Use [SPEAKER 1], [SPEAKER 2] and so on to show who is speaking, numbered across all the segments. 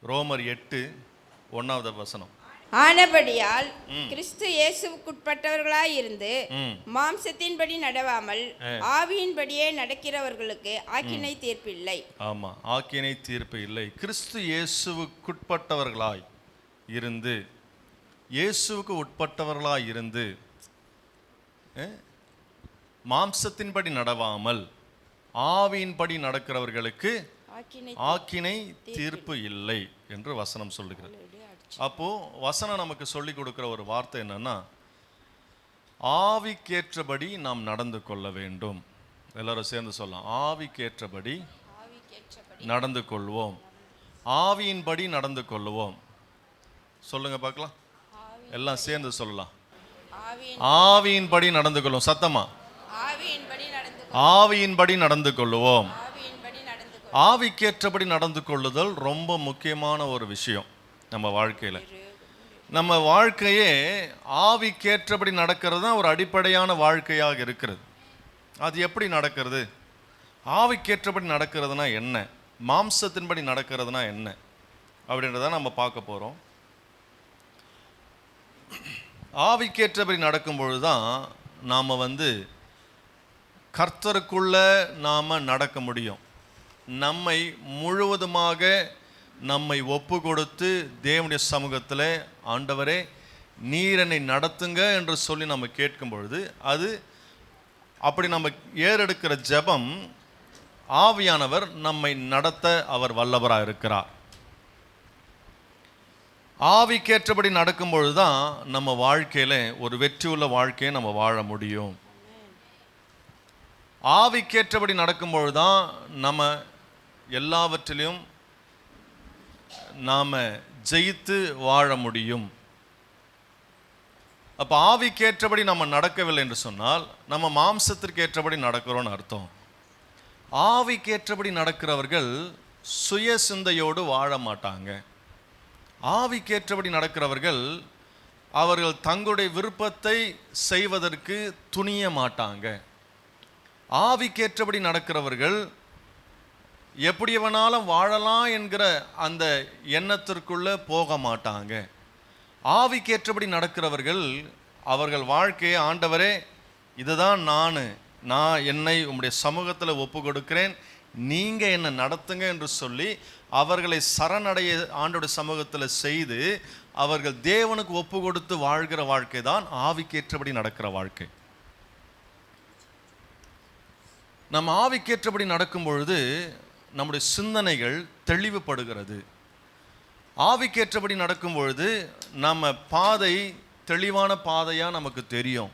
[SPEAKER 1] ரோமர் 8:1
[SPEAKER 2] ஆனபடியால் கிறிஸ்து இயேசுவுக்குட்பட்டவர்களாய் இருந்து மாம்சத்தின்படி நடவாமல் ஆவியின்படியே நடக்கிறவர்களுக்கு ஆக்கினை தீர்ப்பில்லை.
[SPEAKER 1] ஆமா, ஆக்கினை தீர்ப்பு இல்லை. கிறிஸ்து இயேசுவுக்குட்பட்டவர்களாய் இருந்து, இயேசுவுக்கு உட்பட்டவர்களாய் இருந்து மாம்சத்தின்படி நடவாமல் ஆவியின்படி நடக்கிறவர்களுக்கு ஆக்கினை தீர்ப்பு இல்லை என்று வசனம் சொல்லுகிறது. அப்போ வசனம் நமக்கு சொல்லி கொடுக்கிற ஒரு வார்த்தை என்னன்னா, ஆவிக்கேற்றபடி நாம் நடந்து கொள்ள வேண்டும். எல்லாரும் சேர்ந்து சொல்லலாம், ஆவிக்கேற்றபடி நடந்து கொள்வோம், ஆவியின்படி நடந்து கொள்வோம். சொல்லுங்க பார்க்கலாம், எல்லாம் சேர்ந்து சொல்லலாம். ஆவியின்படி நடந்து கொள்வோம். சத்தமா, ஆவியின்படி நடந்து கொள்வோம். ஆவிக்கேற்றபடி நடந்து கொள்ளுதல் ரொம்ப முக்கியமான ஒரு விஷயம் நம்ம வாழ்க்கையில். நம்ம வாழ்க்கையே ஆவிக்கேற்றபடி நடக்கிறது தான் ஒரு அடிப்படையான வாழ்க்கையாக இருக்கிறது. அது எப்படி நடக்கிறது? ஆவிக்கேற்றபடி நடக்கிறதுனா என்ன, மாம்சத்தின்படி நடக்கிறதுனா என்ன அப்படின்றத நம்ம பார்க்க போகிறோம். ஆவிக்கேற்றபடி நடக்கும் பொழுது தான் நாம் கர்த்தருக்குள்ள நாம் நடக்க முடியும். நம்மை முழுவதுமாக நம்மை ஒப்பு கொடுத்து தேவனுடைய சமூகத்தில், ஆண்டவரே நீர் என்னை நடத்துங்க என்று சொல்லி நம்ம கேட்கும் பொழுது, அது அப்படி நம்ம ஏறெடுக்கிற ஜெபம், ஆவியானவர் நம்மை நடத்த அவர் வல்லவராக இருக்கிறார். ஆவிக்கேற்றபடி நடக்கும் பொழுது தான் நம்ம வாழ்க்கையில் ஒரு வெற்றியுள்ள வாழ்க்கையை நம்ம வாழ முடியும். ஆவிக்கேற்றபடி நடக்கும்பொழுது தான் நம்ம எல்லாவற்றிலையும் நாம் ஜெயித்து வாழ முடியும். அப்போ ஆவிக்கேற்றபடி நம்ம நடக்கவில்லை என்று சொன்னால் நம்ம மாம்சத்திற்கு ஏற்றபடி நடக்கிறோன்னு அர்த்தம். ஆவிக்கேற்றபடி நடக்கிறவர்கள் சுய சிந்தையோடு வாழ மாட்டாங்க. ஆவிக்கேற்றபடி நடக்கிறவர்கள் அவர்கள் தங்களுடைய விருப்பத்தை செய்வதற்கு துணிய மாட்டாங்க. ஆவிக்கேற்றபடி நடக்கிறவர்கள் எப்படி வேணாலும் வாழலாம் என்கிற அந்த எண்ணத்திற்குள்ளே போக மாட்டாங்க. ஆவிக்கேற்றபடி நடக்கிறவர்கள் அவர்கள் வாழ்க்கையை, ஆண்டவரே இதுதான் நான் என்னை உம்முடைய சமூகத்தில் ஒப்பு கொடுக்கிறேன், நீங்கள் என்னை நடத்துங்க என்று சொல்லி அவர்களை சரணடைய ஆண்டோடைய சமூகத்தில் செய்து அவர்கள் தேவனுக்கு ஒப்பு கொடுத்து வாழ்கிற வாழ்க்கை தான் ஆவிக்கேற்றபடி நடக்கிற வாழ்க்கை. நம்ம ஆவிக்கேற்றபடி நடக்கும் பொழுது நம்முடைய சிந்தனைகள் தெளிவுபடுகிறது. ஆவிக்கேற்றபடி நடக்கும் பொழுது நம்ம பாதை தெளிவான பாதையாக நமக்கு தெரியும்.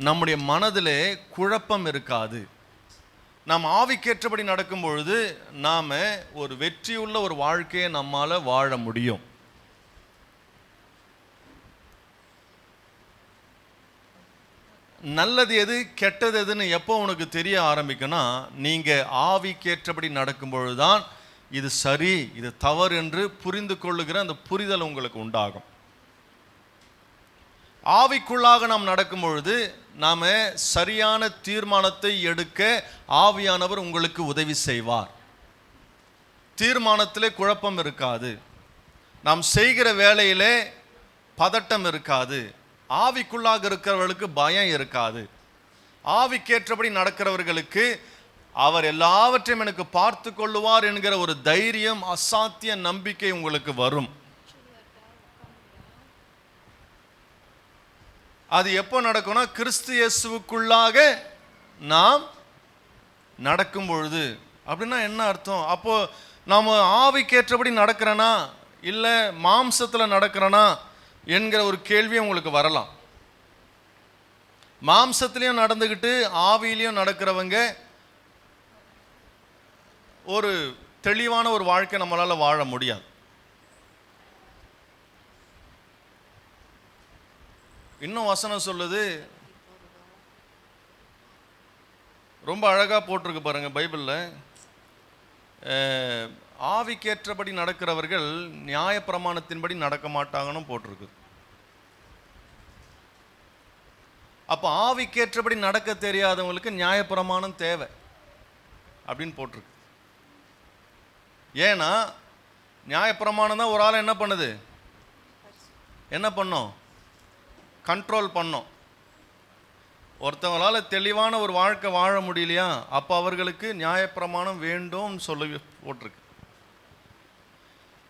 [SPEAKER 1] நம்முடைய மனதிலே குழப்பம் இருக்காது. நாம் ஆவிக்கேற்றபடி நடக்கும் பொழுது நாம் ஒரு வெற்றியுள்ள ஒரு வாழ்க்கையை நம்மால் வாழ முடியும். நல்லது எது கெட்டது எதுன்னு எப்போ உனக்கு தெரிய ஆரம்பிக்கும்னா, நீங்கள் ஆவிக்கேற்றபடி நடக்கும் பொழுதுதான் இது சரி இது தவறு என்று புரிந்து கொள்ளுகிற அந்த புரிதல் உங்களுக்கு உண்டாகும். ஆவிக்குள்ளாக நாம் நடக்கும் பொழுது நாம் சரியான தீர்மானத்தை எடுக்க ஆவியானவர் உங்களுக்கு உதவி செய்வார். தீர்மானத்திலே குழப்பம் இருக்காது. நாம் செய்கிற வேலையிலே பதட்டம் இருக்காது. ஆவிக்குள்ளாக இருக்கிறவர்களுக்கு பயம் இருக்காது. ஆவிக்கேற்றபடி நடக்கிறவர்களுக்கு அவர் எல்லாவற்றையும் எனக்கு பார்த்து கொள்ளுவார் என்கிற ஒரு தைரியம், அசாத்திய நம்பிக்கை உங்களுக்கு வரும். அது எப்போ நடக்கும்னா, கிறிஸ்து இயேசுவுக்குள்ளாக நாம் நடக்கும் பொழுது. அப்படின்னா என்ன அர்த்தம்? அப்போ நாம் ஆவிக்கேற்றபடி நடக்கிறனா இல்லை மாம்சத்தில் நடக்கிறனா என்கிற ஒரு கேள்வி உங்களுக்கு வரலாம். மாம்சத்திலையும் நடந்துக்கிட்டு ஆவியிலையும் நடக்கிறவங்க ஒரு தெளிவான ஒரு வாழ்க்கை நம்மளால் வாழ முடியாது. இன்னும் வசனம் சொல்லுது, ரொம்ப அழகாக போட்டிருக்கு பாருங்க பைபிளில். ஆவிக்கேற்றபடி நடக்கிறவர்கள் நியாயப்பிரமாணத்தின்படி நடக்க மாட்டாங்கன்னு போட்டிருக்கு. அப்போ ஆவிக்கேற்றபடி நடக்க தெரியாதவங்களுக்கு நியாயப்பிரமாணம் தேவை அப்படின்னு போட்டிருக்கு. ஏன்னா நியாயப்பிரமாணம் தான் ஒரு ஆளை என்ன பண்ணுது, என்ன பண்ணும், கண்ட்ரோல் பண்ணும். ஒருத்தவங்களால் தெளிவான ஒரு வாழ்க்கை வாழ முடியலையா, அப்போ அவர்களுக்கு நியாயப்பிரமாணம் வேண்டும் சொல்லி போட்டிருக்கு.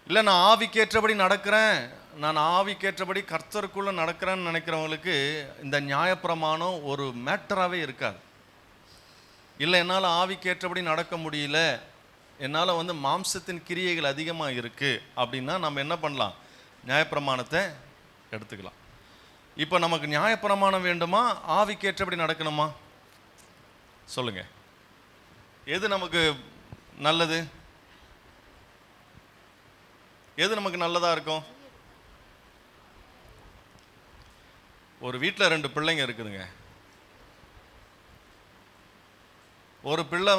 [SPEAKER 1] இல்லை நான் ஆவிக்கேற்றபடி நடக்கிறேன், நான் ஆவிக்கேற்றபடி கர்த்தருக்குள்ளே நடக்கிறேன்னு நினைக்கிறவங்களுக்கு இந்த நியாயப்பிரமாணம் ஒரு மேட்டராகவே இருக்காது. இல்லை என்னால் ஆவிக்கேற்றபடி நடக்க முடியல, என்னால் மாம்சத்தின் கிரியைகள் அதிகமாக இருக்குது அப்படின்னா நம்ம என்ன பண்ணலாம், நியாயப்பிரமாணத்தை எடுத்துக்கலாம். இப்போ நமக்கு நியாயப்பிரமாணம் வேண்டுமா, ஆவிக்கேற்றபடி நடக்கணுமா? சொல்லுங்க, எது நமக்கு நல்லது, எது நமக்கு நல்லதா இருக்கும்? ஒரு வீட்டில் 2 பிள்ளைங்க இருக்குதுங்க. ஒரு பிள்ளை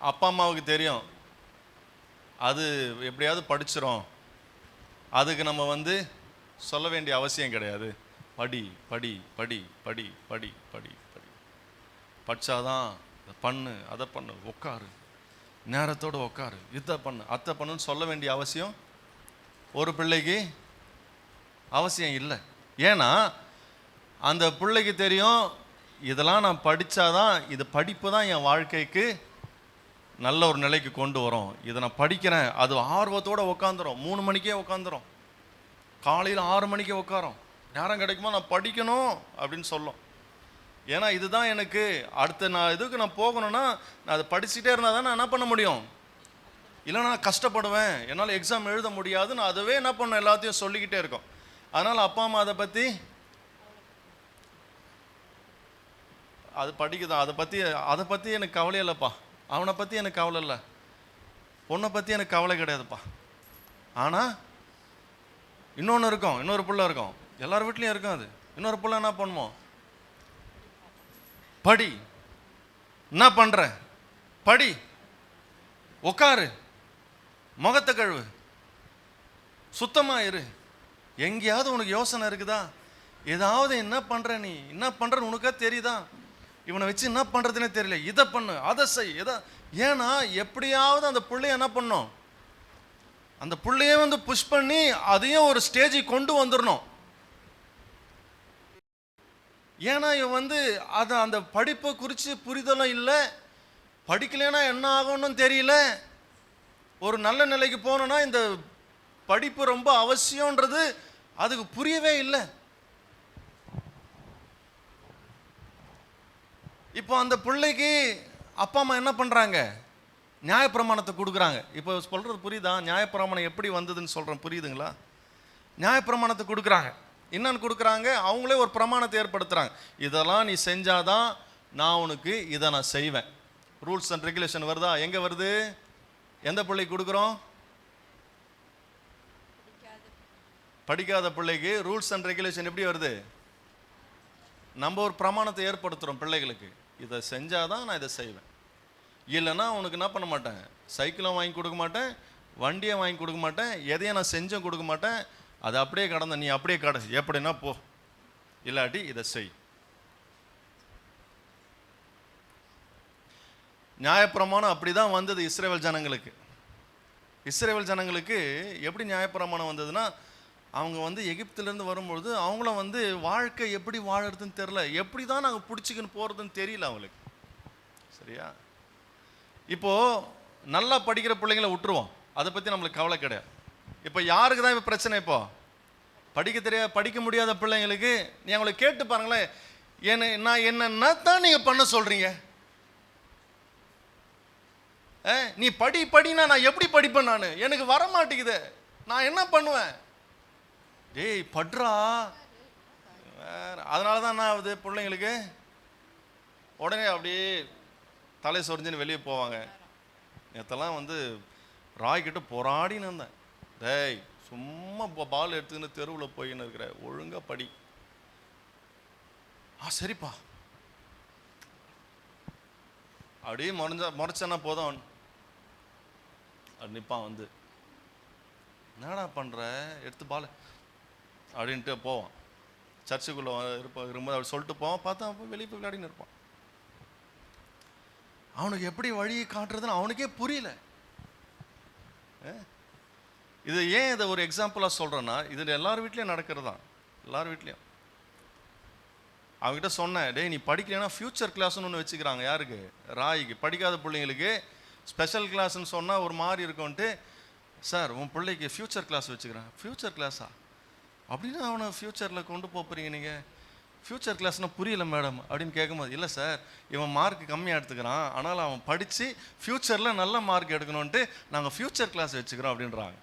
[SPEAKER 1] அப்பா அம்மாவுக்கு தெரியும் அது எப்படியாவது படிச்சிரும், அதுக்கு நம்ம சொல்ல வேண்டிய அவசியம் கிடையாது. படி படி படி படி படி படி படி, படிச்சாதான் பண்ணு, அதை பண்ணு, உட்காரு, நேரத்தோடு உட்காரு, இதை பண்ணு, அத்தை பண்ணுன்னு சொல்ல வேண்டிய அவசியம் ஒரு பிள்ளைக்கு அவசியம் இல்லை. ஏன்னா அந்த பிள்ளைக்கு தெரியும் இதெல்லாம் நான் படித்தாதான், இது படிப்பு தான் என் வாழ்க்கைக்கு நல்ல ஒரு நிலைக்கு கொண்டு வரும், இதை நான் படிக்கிறேன், அது ஆர்வத்தோடு உட்காந்துரும். 3 மணிக்கே உட்காந்துரும், காலையில் 6 மணிக்கே உட்காரும், நேரம் கிடைக்குமா நான் படிக்கணும் அப்படின்னு சொல்லும். ஏன்னா இதுதான் எனக்கு அடுத்த நான் இதுக்கு நான் போகணும்னா நான் அதை படிச்சுட்டே இருந்தால் தான் நான் என்ன பண்ண முடியும், இல்லைனா நான் கஷ்டப்படுவேன், என்னால் எக்ஸாம் எழுத முடியாது, நான் அதுவே என்ன பண்ண எல்லாத்தையும் சொல்லிக்கிட்டே இருக்கோம். அதனால் அப்பா அம்மா அதை படிக்குதான், அதை பற்றி எனக்கு கவலை இல்லைப்பா, அவனை பற்றி எனக்கு கவலை இல்லை, பொண்ணை பற்றி எனக்கு கவலை கிடையாதுப்பா. ஆனால் இன்னொன்று இருக்கும், இன்னொரு பிள்ளை இருக்கும், எல்லார் வீட்லேயும் இருக்கும். அது இன்னொரு பிள்ளை என்ன பண்ணுவோம், படி, என்ன பண்ணுற, படி, உட்காரு, முகத்தை கழுவு, சுத்தமாக இரு. எங்கேயாவது உனக்கு யோசனை இருக்குதா, ஏதாவது என்ன பண்ணுற, நீ என்ன பண்ணுறன்னு உனக்கா தெரியுதா, இவனை வச்சு என்ன பண்ணுறதுனே தெரியல, இதை பண்ணு, அதை செய், எதை. ஏன்னா எப்படியாவது அந்த பிள்ளைய என்ன பண்ணும், அந்த பிள்ளையே புஷ் பண்ணி அதையும் ஒரு ஸ்டேஜுக்கு கொண்டு வந்துடணும். ஏன்னா இவன் அதை அந்த படிப்பை குறித்து புரிதலும் இல்லை, படிக்கலைன்னா என்ன ஆகணும்னு தெரியல. ஒரு நல்ல நிலைக்கு போகணுன்னா இந்த படிப்பு ரொம்ப அவசியன்றது அதுக்கு புரியவே இல்லை. இப்போ அந்த பிள்ளைக்கு அப்பா அம்மா என்ன பண்ணுறாங்க, நியாயப்பிரமாணத்தை கொடுக்குறாங்க. இப்போ சொல்கிறது புரியுதா, நியாயப்பிரமாணம் எப்படி வந்ததுன்னு சொல்கிறேன், புரியுதுங்களா? நியாயப்பிரமாணத்தை கொடுக்குறாங்க, என்னன்னு கொடுக்குறாங்க, அவங்களே ஒரு பிரமாணத்தை ஏற்படுத்துகிறாங்க, இதெல்லாம் நீ செஞ்சாதான் நான் உனக்கு இதை நான் செய்வேன். ரூல்ஸ் அண்ட் ரெகுலேஷன் வருதா, எங்கே வருது, எந்த பிள்ளைக்கு கொடுக்குறோம், படிக்காத பிள்ளைக்கு ரூல்ஸ் அண்ட் ரெகுலேஷன் எப்படி வருது, நம்ம ஒரு பிரமாணத்தை ஏற்படுத்துகிறோம் பிள்ளைகளுக்கு, இதை செஞ்சாதான் நான் இதை செய்வேன், இல்லைன்னா உனக்கு என்ன பண்ண மாட்டேன், சைக்கிளும் வாங்கி கொடுக்க மாட்டேன், வண்டியை வாங்கி கொடுக்க மாட்டேன், எதையும் நான் செஞ்சும் கொடுக்க மாட்டேன், அது அப்படியே கடந்த நீ அப்படியே கடைசி எப்படின்னா போ, இல்லாட்டி இதை செய். நியாயப்பிரமாணம் அப்படி தான் வந்தது இஸ்ரவேல் ஜனங்களுக்கு. இஸ்ரவேல் ஜனங்களுக்கு எப்படி நியாயப்பிரமாணம் வந்ததுன்னா, அவங்க எகிப்திலேருந்து வரும்பொழுது அவங்களும் வாழ்க்கை எப்படி வாழறதுன்னு தெரில, எப்படி தான் நாங்கள் பிடிச்சிக்கின்னு போகிறதுன்னு தெரியல அவங்களுக்கு. சரியா? இப்போது நல்லா படிக்கிற பிள்ளைங்களை விட்டுருவோம், அதை பற்றி நம்மளுக்கு கவலை கிடையாது. இப்போ யாருக்கு தான் இப்போ பிரச்சனை, இப்போ படிக்க முடியாத பிள்ளைங்களுக்கு நீ அவங்களை கேட்டு பாருங்களேன், நான் என்னன்னா தான் நீங்கள் பண்ண சொல்கிறீங்க, நீ படினா நான் எப்படி படிப்பேன், எனக்கு வர மாட்டேங்குது, நான் என்ன பண்ணுவேன், டேய் பட்றா. அதனால தான் என்ன ஆகுது, பிள்ளைங்களுக்கு உடனே அப்படியே தலை சொரிஞ்சுன்னு வெளியே போவாங்க. நேற்றெல்லாம் ராய்கிட்ட போராடின்னு இருந்தேன், டேய் சும்மா பால் எடுத்துக்கின்னு தெருவில் போயின்னு இருக்கிற, ஒழுங்காக படி. சரிப்பா, அப்படியே முறைச்சேன்னா போதும், அது நிற்பான், என்னடா பண்ணுற, எடுத்து பால் அப்படின்ட்டு போவான். சர்ச்சுக்குள்ளே இருக்கும்போது அப்படி சொல்லிட்டு போவான், பார்த்தா அப்போ வெளியே போய் விளையாடின்னு இருப்பான். அவனுக்கு எப்படி வழி காட்டுறதுன்னு அவனுக்கே புரியல. இது ஏன் இதை ஒரு எக்ஸாம்பிளாக சொல்கிறேன்னா, இது எல்லார் வீட்லேயும் நடக்கிறது தான். எல்லார் வீட்லேயும் அவங்ககிட்ட சொன்னேன், டேய் நீ படிக்கலைன்னா ஃப்யூச்சர் கிளாஸ்னு ஒன்று வச்சுக்கிறாங்க. யாருக்கு? ராய்க்கு. படிக்காத பிள்ளைங்களுக்கு ஸ்பெஷல் கிளாஸ்ன்னு சொன்னால் ஒரு மாதிரி இருக்கும்ன்ட்டு, சார் உன் பிள்ளைக்கு ஃப்யூச்சர் கிளாஸ் வச்சுக்கிறேன். ஃப்யூச்சர் கிளாஸா? அப்படின்னா அவனை ஃப்யூச்சரில் கொண்டு போகிறீங்க நீங்கள்? ஃப்யூச்சர் கிளாஸ்னால் புரியல மேடம் அப்படின்னு கேட்கும்போது, இல்லை சார் இவன் மார்க் கம்மியாக எடுத்துக்கிறான், ஆனால் அவன் படித்து ஃப்யூச்சரில் நல்ல மார்க் எடுக்கணுன்ட்டு நாங்கள் ஃப்யூச்சர் கிளாஸ் வச்சுக்கிறோம் அப்படின்றாங்க.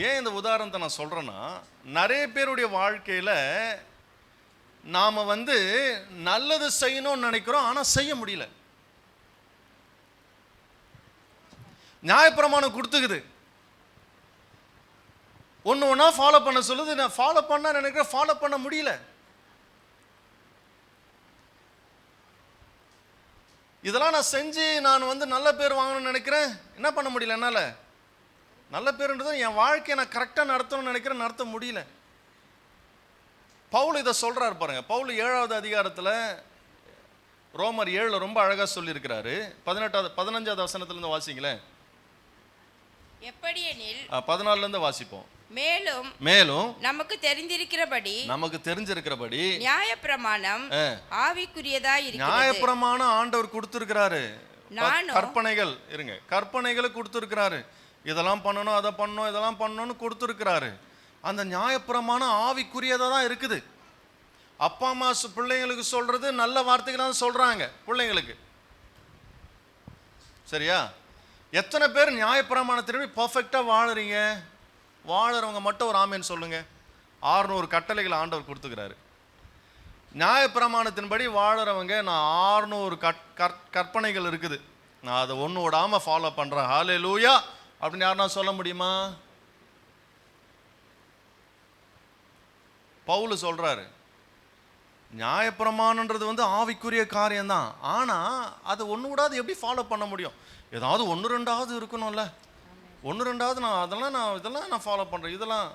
[SPEAKER 1] ஏன் இந்த உதாரணத்தை நான் சொல்கிறேன்னா, நிறைய பேருடைய வாழ்க்கையில் நாம் நல்லது செய்யணும்னு நினைக்கிறோம், ஆனால் செய்ய முடியல. நியாயப்பிரமாணம் கொடுத்துக்குது, ஒன்று ஒன்றா ஃபாலோ பண்ண சொல்லுது. நான் ஃபாலோ பண்ண நினைக்கிறேன், ஃபாலோ பண்ண முடியல. இதெல்லாம் நான் செஞ்சு நான் நல்ல பேர் வாங்கணும்னு நினைக்கிறேன், என்ன பண்ண முடியல என்னால். நல்ல பேருன்றது என் வாழ்க்கையை நான் கரெக்டாக நடத்தணும்னு நினைக்கிறேன், நடத்த முடியல. பவுல் இதை சொல்கிறார் பாருங்க. பவுல் 7வது அதிகாரத்தில் ரோமர் 7 ரொம்ப அழகாக சொல்லியிருக்கிறாரு. 15வது வசனத்திலிருந்து வாசிங்களேன்.
[SPEAKER 2] எப்படியெனில்
[SPEAKER 1] 14லேருந்து வாசிப்போம்.
[SPEAKER 2] மேலும் நமக்கு தெரிந்திருக்கிறபடி நியாயப்பிரமாணம் ஆவிக்குரியதாய் இருக்கிறது.
[SPEAKER 1] நியாயப்பிரமாணம் ஆண்டவர் கொடுத்திருக்கிறாரு. கற்பனைகளை கொடுத்திருக்கிறாரு. இதெல்லாம் பண்ணணும், அதை பண்ணணும், இதெல்லாம் பண்ணணும்னு கொடுத்துருக்கிறாரு. அந்த நியாயப்பிரமாணம் ஆவிக்குரியதாக தான் இருக்குது. அப்பா அம்மா பிள்ளைங்களுக்கு சொல்றது நல்ல வார்த்தைகளாக தான் சொல்றாங்க பிள்ளைங்களுக்கு. சரியா? எத்தனை பேர் நியாயப்பிரமாணத்தின்படி பர்ஃபெக்டாக வாழுறீங்க? வாழறவங்க மட்டும் ஒரு ஆமேன்னு சொல்லுங்க. 600 கட்டளைகள் ஆண்டவர் கொடுத்துக்கிறாரு. நியாயப்பிரமாணத்தின்படி வாழறவங்க, நான் 600 கற்பனைகள் இருக்குது, நான் அதை ஒன்று விடாமல் ஃபாலோ பண்ணுறேன், ஹல்லேலூயா அப்படின்னு யாருன்னா சொல்ல முடியுமா? பவுல் சொல்றாரு, நியாயப்பிரமாணன்றது ஆவிக்குரிய காரியம்தான், ஆனால் அதை ஒன்று விடாது எப்படி ஃபாலோ பண்ண முடியும்? ஏதாவது 1-2வது இருக்கணும்ல. 1-2வது இதெல்லாம் நான் ஃபாலோ பண்ணுறேன். இதெல்லாம்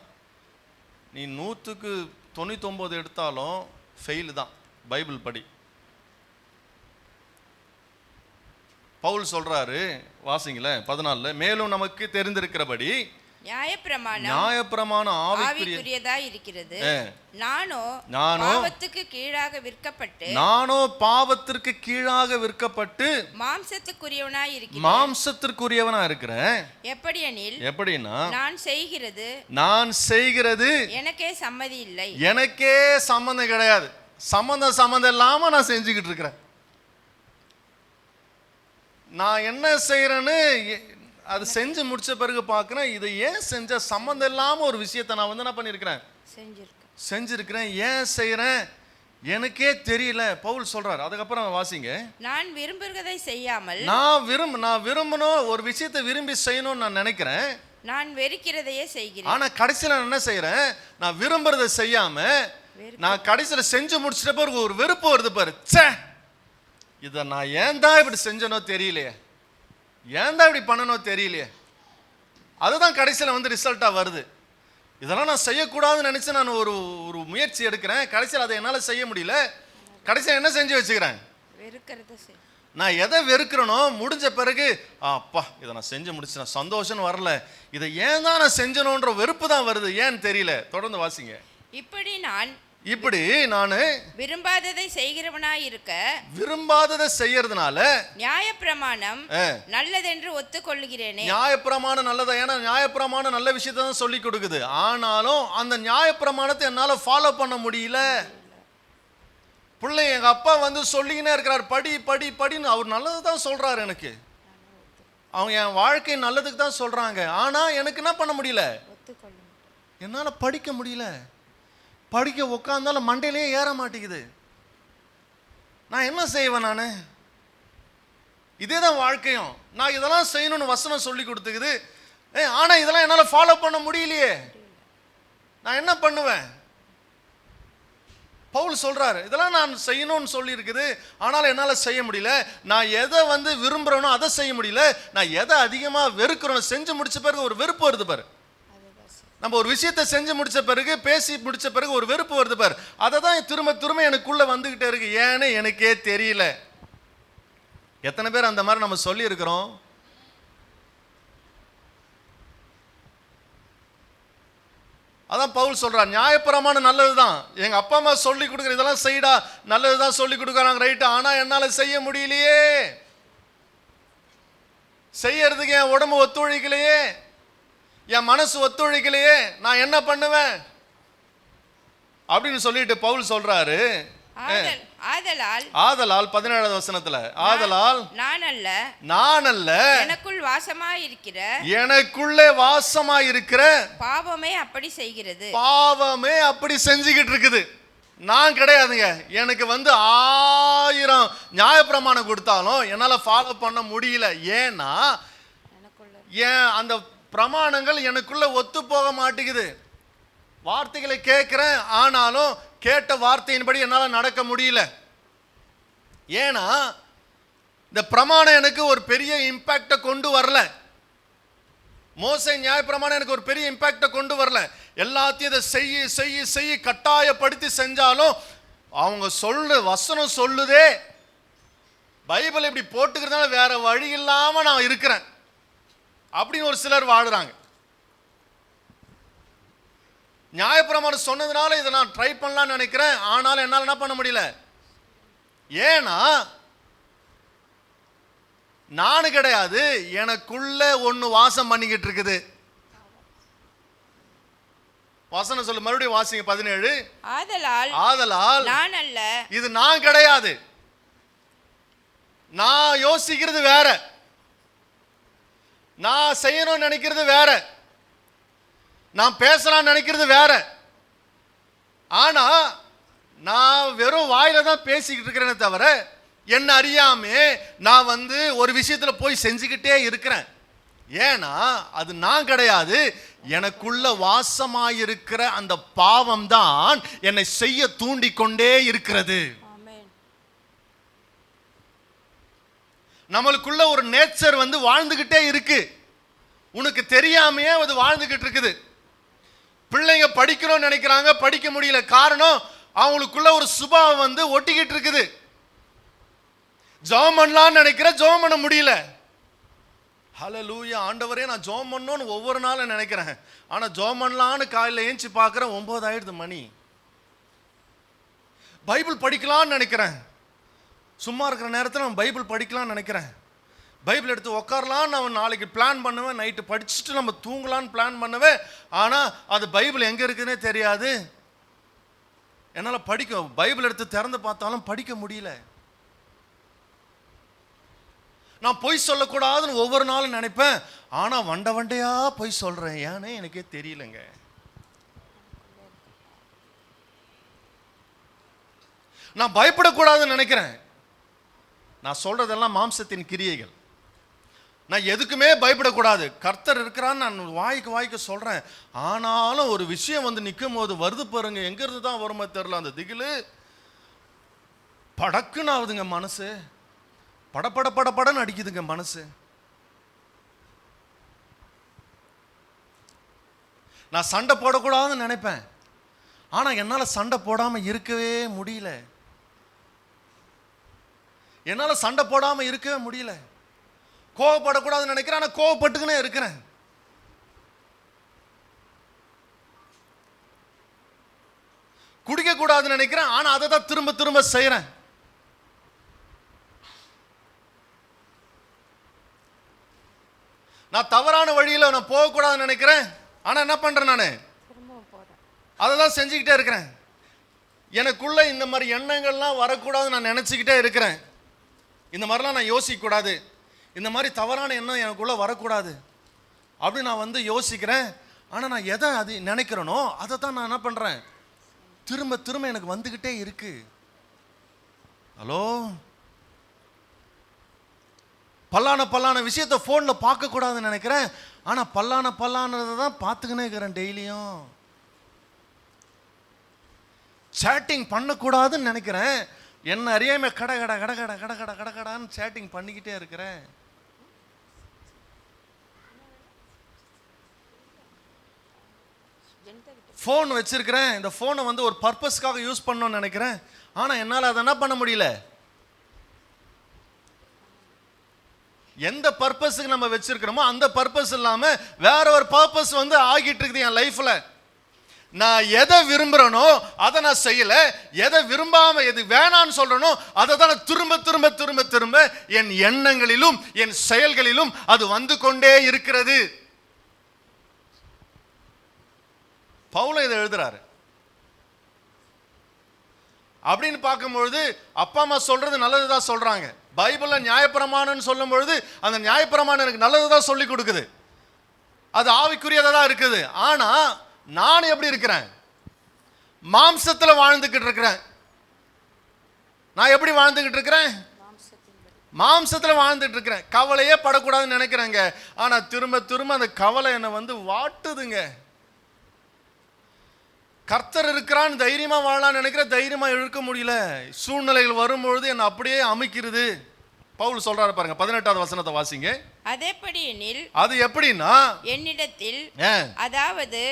[SPEAKER 1] நீ 100க்கு 99 எடுத்தாலும் ஃபெயிலு தான் பைபிள் படி. பவுல் சொல்றாரு, வாசிங்களேன் 14. மேலும் நமக்கு தெரிந்திருக்கிறபடி நியாயப்பிரமாணம் ஆவிக்குரியதாய் இருக்கிறது. நானோ பாவத்துக்கு கீழாக விற்கப்பட்டு மாம்சத்திற்குரியவனா இருக்கிறேன். எப்படின்னா நான் செய்கிறது எனக்கே சம்மதம் கிடையாது. சம்மந்தம் இல்லாம நான் செஞ்சுக்கிட்டு இருக்கிறேன். நான் என்ன செய்யறேன்னு அது செஞ்சு முடிச்ச பிறகு பார்க்குறேன், இதை ஏன் செஞ்ச சம்மந்தம் இல்லாமல் ஒரு விஷயத்தை நான் என்ன பண்ணியிருக்கிறேன், செஞ்சிருக்கிறேன். ஏன் செய்கிறேன் எனக்கே தெரியல. பவுல் சொல்றார். அதுக்கப்புறம் வாசிங்க. நான் விரும்புகிறதை செய்யாமல் நான் விரும்பணும், ஒரு விஷயத்தை விரும்பி செய்யணும்னு நான் நினைக்கிறேன், நான் வெறுக்கிறதையே செய்கிறேன். ஆனால் கடைசியில் நான் என்ன செய்கிறேன், நான் விரும்புறதை செய்யாம நான் கடைசியில் செஞ்சு முடிச்சிட்ட பிறகு ஒரு வெறுப்பு வருது பாரு. சே, இதை நான் ஏன் தான் இப்படி செஞ்சனோ தெரியலையே, ஏன் தான் இப்படி பண்ணனோ தெரியலையே. அதுதான் கடைசியில் ரிசல்ட்டாக வருது. இதெல்லாம் நான் செய்யக்கூடாதுன்னு நினச்சி நான் ஒரு முயற்சி எடுக்கிறேன், கடைசியில் அதை என்னால் செய்ய முடியல. கடைசியில் என்ன செஞ்சு வச்சுக்கிறேன், நான் எதை வெறுக்கிறேனோ முடிஞ்ச பிறகு அப்பா இதை நான் செஞ்சு முடிச்சேன், சந்தோஷம் வரல, இதை ஏன் தான் நான் செஞ்சணுன்ற வெறுப்பு தான் வருது. ஏன்னு தெரியல. தொடர்ந்து வாசிங்க. இப்படி நான் விரும்பாததை செய்கிறவனாய் இருக்க, விரும்பாததை செய்யறதுனால நியாயப்பிரமாணம் நல்லதென்று ஒத்துக்கொள்கிறேனே. நியாயப்பிரமாணம் நல்லதா? ஏன்னா நியாயப்பிரமாணம் நல்ல விஷயத்தை தான் சொல்லி கொடுக்குது. ஆனாலும் அந்த நியாயப்பிரமாணத்தை என்னால ஃபாலோ பண்ண முடியல. பிள்ளை எங்க அப்பா சொல்லிக்கினே இருக்கிறார், படி படி படின்னு. அவர் நல்லது தான் சொல்றாரு எனக்கு, அவங்க என் வாழ்க்கை நல்லதுக்கு தான் சொல்றாங்க. ஆனா எனக்கு என்ன பண்ண முடியல, என்னால படிக்க முடியல. படிக்க உட்காந்தாலும் மண்டையிலேயே ஏற மாட்டேங்குது. நான் என்ன செய்வேன்? நான் இதே தான் வாழ்க்கையும். நான் இதெல்லாம் செய்யணும்னு வசனம் சொல்லி கொடுத்துக்குது, ஆனா இதெல்லாம் என்னால் ஃபாலோ பண்ண முடியலையே. நான் என்ன பண்ணுவேன்? பவுல் சொல்றாரு, இதெல்லாம் நான் செய்யணும்னு சொல்லி இருக்குது, ஆனாலும் என்னால் செய்ய முடியல. நான் எதை விரும்புகிறேனோ அதை செய்ய முடியல. நான் எதை அதிகமாக வெறுக்கிறேனோ செஞ்சு முடிச்ச பிறகு ஒரு வெறுப்பு வருது பாரு. நம்ம ஒரு விஷயத்தை செஞ்சு முடிச்ச பிறகு, பேசி முடிச்ச பிறகு ஒரு வெறுப்பு வருது பாரு, அதை தான் திரும்ப திரும்ப எனக்குள்ள வந்துகிட்டே இருக்கு, ஏன்னு எனக்கே தெரியல. எத்தனை பேர் அந்த மாதிரி நம்ம சொல்லி இருக்கிறோம்? அதான் பவுல் சொல்றார், நியாயப்பிரமாணம் நல்லதுதான், எங்க அப்பா அம்மா சொல்லி கொடுக்குற இதெல்லாம் செய்டா, நல்லதுதான் சொல்லி கொடுக்குறாங்க, ரைட்டு, ஆனா என்னால செய்ய முடியலையே, செய்யறதுக்கு என் உடம்பு ஒத்துழைக்கலையே, என் மனசு ஒத்துழைக்கலையே, நான் என்ன பண்ணுவேன் அப்படின்னு சொல்லிட்டு பவுல் சொல்றாரு. ஆதலால் 17வது வசனத்துல, ஆதலால் நான் அல்ல
[SPEAKER 2] எனக்குள் வாசமாயிருக்கிற,
[SPEAKER 1] எனக்குள்ளே வாசமாயிருக்கிற
[SPEAKER 2] பாவமே அப்படி செய்கிறது,
[SPEAKER 1] பாவமே அப்படி செஞ்சுக்கிட்டு இருக்குது. நான் கிடையாதுங்க. எனக்கு 1000 நியாயப்பிரமாணம் கொடுத்தாலும் என்னால ஃபாலோ பண்ண முடியல. ஏன்னா ஏன் அந்த பிரமாணங்கள் எனக்குள்ள ஒத்து போக மாட்டேங்குது. வார்த்தைகளை கேட்கிறேன், ஆனாலும் கேட்ட வார்த்தையின்படி என்னால் நடக்க முடியல. ஏன்னா இந்த பிரமாணம் எனக்கு ஒரு பெரிய இம்பாக்டை கொண்டு வரல. மோசே நியாயப்பிரமாணம் எனக்கு ஒரு பெரிய இம்பாக்டை கொண்டு வரல. எல்லாத்தையும் இதை செய்ய செய்ய செய்ய கட்டாயப்படுத்தி செஞ்சாலும் அவங்க வசனம் சொல்லுதே, பைபிள் இப்படி போட்டுக்கிறதுனால வேற வழி இல்லாம நான் இருக்கிறேன் அப்படின்னு ஒரு சிலர் வாழுறாங்க. நியாயப்பிரமாணம் சொன்னதுனால இதை நான் ட்ரை பண்ணலாம்னு நினைக்கிறேன், ஆனாலும் என்னால் என்ன பண்ண முடியல. ஏன்னா நானு கிடையாது, எனக்குள்ள ஒண்ணு வாசம் பண்ணிக்கிட்டு இருக்குது. வசனம் சொல்லு, மறுபடியும் வாசிங்க 17. ஆதலால்
[SPEAKER 2] நான் அல்ல,
[SPEAKER 1] இது நான் கிடையாது. நான் யோசிக்கிறது வேற, நான் செய்யணும்னு நினைக்கிறது வேற, நான் பேசலாம்னு நினைக்கிறது வேற. ஆனா நான் வெறும் வாயில தான் பேசிக்கிட்டு இருக்கிறேனே தவிர என்ன அறியாமே நான் ஒரு விஷயத்துல போய் செஞ்சுக்கிட்டே இருக்கிறேன். ஏன்னா அது நான் கிடையாது, எனக்குள்ள வாசமாயிருக்கிற அந்த பாவம் தான் என்னை செய்ய தூண்டிக்கொண்டே இருக்கிறது. நம்மளுக்குள்ள ஒரு நேச்சர் வாழ்ந்துகிட்டே இருக்கு, உனக்கு தெரியாமையே அது வாழ்ந்துகிட்டு இருக்குது. பிள்ளைங்க படிக்கணும்னு நினைக்கிறாங்க, படிக்க முடியல. காரணம் அவங்களுக்குள்ள ஒரு சுபாவம் ஒட்டிக்கிட்டு இருக்குது. ஜெபம் பண்ணலாம்னு நினைக்கிற, ஜெபம் பண்ண முடியல. ஹல்லேலூயா, ஆண்டவரே நான் ஜெபம் பண்ணணும்னு ஒவ்வொரு நாளும் நினைக்கிறேன், ஆனா ஜெபம் பண்ணலாம்னு காலையில் ஏஞ்சி பார்க்கிறேன் 9 ஆயிடுது மணி. பைபிள் படிக்கலாம்னு நினைக்கிறேன், சும்மா இருக்கிற நேரத்தில் நான் பைபிள் படிக்கலாம்னு நினைக்கிறேன், பைபிள் எடுத்து உட்காரலான்னு நான் நாளைக்கு பிளான் பண்ணுவேன், நைட்டு படிச்சுட்டு நம்ம தூங்கலான்னு பிளான் பண்ணுவேன். ஆனால் அது பைபிள் எங்கே இருக்குன்னே தெரியாது. என்னால் பைபிள் எடுத்து திறந்து பார்த்தாலும் படிக்க முடியல. நான் பொய் சொல்லக்கூடாதுன்னு ஒவ்வொரு நாளும் நினைப்பேன், ஆனால் வண்டையா பொய் சொல்கிறேன், ஏன்னே எனக்கே தெரியலங்க. நான் பயப்படக்கூடாதுன்னு நினைக்கிறேன், நான் சொல்றதெல்லாம் மாம்சத்தின் கிரியைகள். நான் எதுக்குமே பயப்படக்கூடாது, கர்த்தர் இருக்கிறான்னு நான் வாய்க்கு சொல்றேன். ஆனாலும் ஒரு விஷயம் நிற்கும் போது வருது பாருங்க, எங்க இருந்து தான் வருமா தெரியல, அந்த திகிலு படக்குன்னு ஆகுதுங்க, மனசு படன்னு அடிக்குதுங்க மனசு. நான் சண்டை போடக்கூடாதுன்னு நினைப்பேன், ஆனா என்னால சண்டை போடாம இருக்கவே முடியல. என்னால சண்டை போடாம இருக்கவே முடியல. கோவப்படக்கூடாதுன்னு நினைக்கிறேன், ஆனா கோவப்பட்டுக்கினே இருக்கிறேன். குடிக்க கூடாதுன்னு நினைக்கிறேன், ஆனா அதை தான் திரும்ப திரும்ப செய்யறேன். நான் தவறான வழியில நான் போகக்கூடாதுன்னு நினைக்கிறேன், ஆனா என்ன பண்றேன், நானு அதை தான் செஞ்சுக்கிட்டே இருக்கிறேன். எனக்குள்ள இந்த மாதிரி எண்ணங்கள்லாம் வரக்கூடாதுன்னு நான் நினைச்சுக்கிட்டே இருக்கிறேன். இந்த மாதிரிலாம் நான் யோசிக்க கூடாது, இந்த மாதிரி தவறான எண்ணம் எனக்குள்ள வரக்கூடாது அப்படி நான் யோசிக்கிறேன். ஆனால் நான் எதை அது நினைக்கிறேனோ அதை தான் நான் என்ன பண்ணுறேன், திரும்ப திரும்ப எனக்கு வந்துக்கிட்டே இருக்கு. ஹலோ, பல்லான விஷயத்த ஃபோனில் பார்க்கக்கூடாதுன்னு நினைக்கிறேன், ஆனால் பல்லானதை தான் பார்த்துக்கினே இருக்கிறேன் டெய்லியும். சேட்டிங் பண்ணக்கூடாதுன்னு நினைக்கிறேன், என்ன அறியாம கடகடான்னு சேட்டிங் பண்ணிக்கிட்டே இருக்கிறேன். ஃபோன் வச்சிருக்கிறேன், இந்த ஃபோனை வந்து ஒரு பர்பஸ்க்காக யூஸ் பண்ணணும்னு நினைக்கிறேன், ஆனால் என்னால் அதை என்ன பண்ண முடியல. எந்த பர்பஸுக்கு நம்ம வச்சிருக்கிறோமோ அந்த பர்பஸ் இல்லாமல் வேற ஒரு பர்பஸ் வந்து ஆகிட்டு இருக்குது என் லைஃப்ல. நான் எதை விரும்புகிறேனோ அதை நான் செய்யல, எதை விரும்பாம எது வேணான்னு சொல்றேனோ அதை தான் திரும்ப திரும்ப திரும்ப திரும்ப என் எண்ணங்களிலும் என் செயல்களிலும் அது வந்து கொண்டே இருக்கிறது. பவுல் இதை எழுதுறாரு. அப்படின்னு பார்க்கும்பொழுது அப்பா அம்மா சொல்றது நல்லதுதான் சொல்றாங்க. பைபிள்ல நியாயப்பிரமாணம்னு சொல்லும் பொழுது அந்த நியாயப்பிரமாணம் எனக்கு நல்லதுதான் சொல்லி கொடுக்குது, அது ஆவிக்குரியதா தான் இருக்குது. ஆனா நான் எப்படி இருக்கிறேன்? மாம்சத்துல வாழ்ந்துகிட்டு இருக்கிறேன். நான் எப்படி வாழ்ந்துகிட்டு இருக்கிறேன்? மாம்சத்துல வாழ்ந்துட்டு இருக்கிறேன். கவலையே படக்கூடாதுன்னு நினைக்கிறேங்க, ஆனா திரும்ப திரும்ப அந்த கவலை என்னை வந்து வாட்டுதுங்க. கர்த்தர் இருக்கிறான், தைரியமா வாழலாம்னு நினைக்கிற, தைரியமா இருக்க முடியல. சூழ்நிலைகள் வரும்பொழுது என்னை அப்படியே அமைக்கிறது. பவுல் சொல்றாரு பாருங்க, 18வது வசனத்தை வாசிங்க.
[SPEAKER 2] அதேபடி எனில்,
[SPEAKER 1] அது எப்படின்னா,
[SPEAKER 2] என்னிடத்தில் அதாவது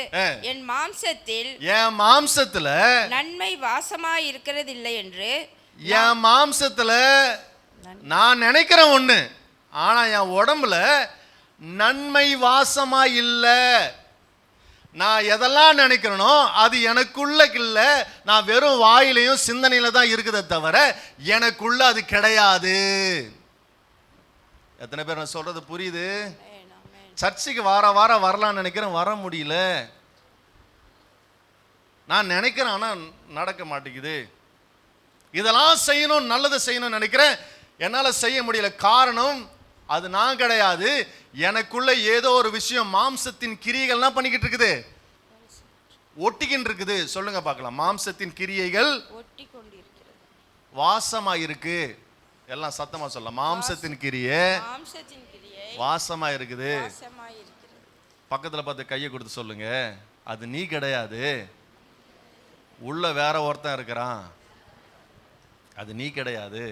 [SPEAKER 2] என் மாம்சத்தில்
[SPEAKER 1] என் மாம்சத்துல
[SPEAKER 2] நன்மை வாசமாய் இருக்கிறதில்லை என்று,
[SPEAKER 1] என் மாம்சத்துல நான் நினைக்கிறேன் ஒண்ணு, ஆனா என் உடம்புல நன்மை வாசமா இல்ல. நான் எதெல்லாம் நினைக்கிறேனோ அது எனக்குள்ள இல்ல, நான் வெறும் வாயிலையும் சிந்தனையில தான் இருக்குதே தவிர எனக்குள்ள அது கிடையாது. எத்தனை பேர் நான் சொல்றது புரியுது? சர்ச்சுக்கு வார வாரம் வரலாம்னு நினைக்கிறேன், வர முடியல. நான் நினைக்கிறேன் ஆனா நடக்க மாட்டேங்குது. இதெல்லாம் செய்யணும், நல்லதை செய்யணும்னு நினைக்கிறேன், என்னால செய்ய முடியல. காரணம் அது நான் கிடையாது, எனக்குள்ள ஏதோ ஒரு விஷயம் மாம்சத்தின் கிரியைகள்லாம் பண்ணிக்கிட்டு இருக்குது, ஒட்டிக்கிட்டு இருக்குது. சொல்லுங்க பார்க்கலாம். மாம்சத்தின் கிரியைகள் வாசமா இருக்கு. எல்லாம் சத்தமா சொல்ல. மாம்சத்தின் கிரியை வாசமா இருக்குது. பக்கத்துல பார்த்து கையை கொடுத்து சொல்லுங்க, அது நீ கிடையாது, உள்ள வேற ஒருத்தன் இருக்கிறான், அது நீ கிடையாது.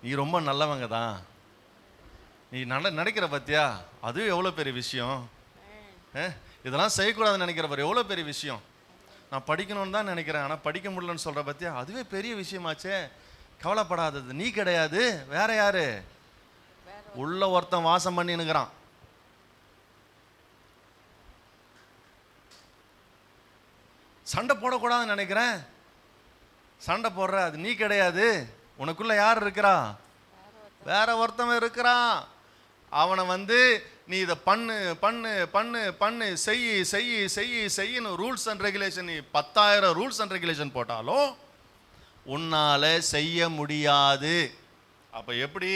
[SPEAKER 1] நீ ரொம்ப நல்லவங்க தான், நீ நினைக்கிற பத்தியா, அது எவ்வளோ பெரிய விஷயம். இதெல்லாம் செய்யக்கூடாதுன்னு நினைக்கிறவர் எவ்வளோ பெரிய விஷயம். நான் படிக்கணும்னு தான் நினைக்கிறேன், ஆனால் படிக்க முடியலன்னு சொல்கிற பத்தியா, அதுவே பெரிய விஷயமாச்சே. கவலைப்படாதது நீ கிடையாது, வேற யாரு? உள்ள ஒருத்தன் வாசம் பண்ணினுக்கிறான். சண்டை போடக்கூடாதுன்னு நினைக்கிறேன், சண்டை போடுற, அது நீ கிடையாது, உனக்குள்ள யார் இருக்கிறா? வேற ஒருத்தவன் இருக்கிறான். அவனை வந்து நீ இதை பண்ணு பண்ணு பண்ணு பண்ணு செய் செய் செய் செய்யு ரூல்ஸ் அண்ட் ரெகுலேஷன், நீ 10,000 ரூல்ஸ் அண்ட் ரெகுலேஷன் போட்டாலும் உன்னால செய்ய முடியாது. அப்ப எப்படி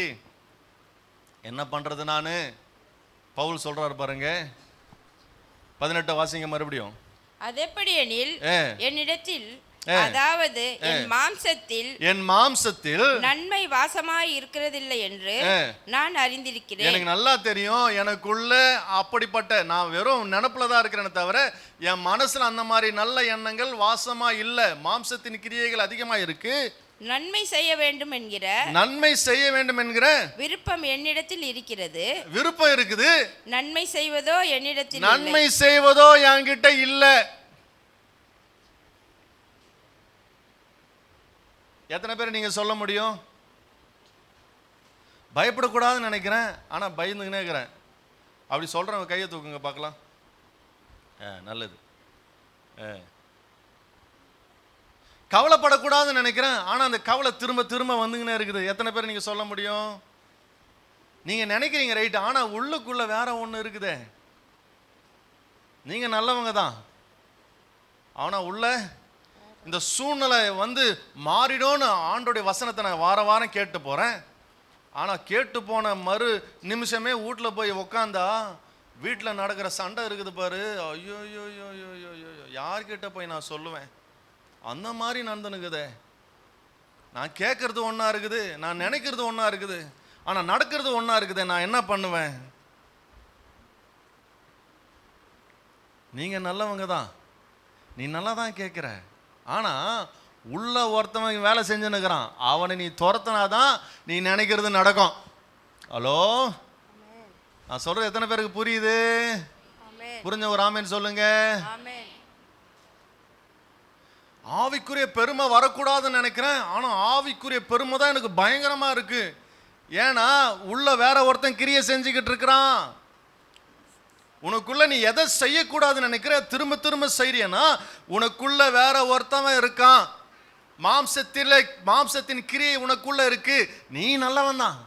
[SPEAKER 1] என்ன பண்றது? நான் பவுல் சொல்றாரு பாருங்க, 18 வாசிங்க மறுபடியும்.
[SPEAKER 2] அதேபடி எனில் என்னிடத்தில் அதாவது என் மாம்சத்தில்
[SPEAKER 1] நன்மை
[SPEAKER 2] வாசமாய் இருக்கிறதில்லை என்று நான் அறிந்திருக்கிறேன்.
[SPEAKER 1] எனக்கு நல்லா தெரியும், எனக்குள்ள அப்படிப்பட்ட, நான் வெறும் நினைப்புல தான் இருக்கிறேன்னு தவிர என் மனசுல அந்த மாதிரி நல்ல எண்ணங்கள் வாசமா இல்ல. மாம்சத்தின் கிரியைகள் அதிகமா இருக்கு.
[SPEAKER 2] நன்மை செய்ய வேண்டும் என்கிற விருப்பம் என்னிடத்தில் இருக்கிறது.
[SPEAKER 1] விருப்பம் இருக்குது,
[SPEAKER 2] நன்மை செய்வதோ என்னிடத்தில்
[SPEAKER 1] நன்மை செய்வதோ என்கிட்ட இல்ல. எத்தனை பேர் நீங்க சொல்ல முடியும்? பயப்படக்கூடாதுன்னு நினைக்கிறேன், ஆனா பயந்துக்கினே இருக்கிறேன். அப்படி சொல்றவங்க கையை தூக்குங்க பார்க்கலாம். நல்லது. கவலைப்படக்கூடாதுன்னு நினைக்கிறேன், ஆனா அந்த கவலை திரும்ப திரும்ப வந்துக்கினே இருக்குது. எத்தனை பேர் நீங்க சொல்ல முடியும்? நீங்க நினைக்கிறீங்க ரைட், ஆனா உள்ளுக்குள்ள வேற ஒண்ணு இருக்குதே. நீங்க நல்லவங்க தான், ஆனா உள்ள இந்த சூழ்நிலை வந்து மாறிடும்னு ஆண்டோடைய வசனத்தை நான் வார வாரம் கேட்டு போறேன். ஆனா கேட்டு போன மறு நிமிஷமே வீட்டில் போய் உக்காந்தா வீட்டில் நடக்கிற சண்டை இருக்குது பாரு, ஐயோ ஐயோ ஐயோ ஐயோ, யார்கிட்ட போய் நான் சொல்லுவேன்? அந்த மாதிரி நடந்துனுக்குதே. நான் கேட்கறது ஒன்றா இருக்குது, நான் நினைக்கிறது ஒன்றா இருக்குது, ஆனால் நடக்கிறது ஒன்றா இருக்குது. நான் என்ன பண்ணுவேன்? நீங்கள் நல்லவங்க தான், நீ நல்லா தான் கேட்குற, ஆனால் உள்ள ஒருத்தவன் வேலை செஞ்சுன்னுக்கிறான். அவனை நீ துரத்தினாதான் நீ நினைக்கிறது நடக்கும். ஹலோ, நான் சொல்கிறது எத்தனை பேருக்கு புரியுது? புரிஞ்ச ஒரு ஆமேன்னு சொல்லுங்க. ஆவிக்குரிய பெருமை வரக்கூடாதுன்னு நினைக்கிறேன். ஆனால் ஆவிக்குரிய பெருமை தான் எனக்கு பயங்கரமாக இருக்கு. ஏன்னா உள்ள வேற ஒருத்தன் கிரியை செஞ்சுக்கிட்டு இருக்கிறான். உனக்குள்ள நீ எதை செய்யக்கூடாதுன்னு நினைக்கிற திரும்ப திரும்ப செய்யறியனா, உனக்குள்ள வேற ஒருத்தவன் இருக்கான். மாம்சத்தின் கிரியை உனக்குள்ள இருக்கு. நீ நல்லவன் தான்.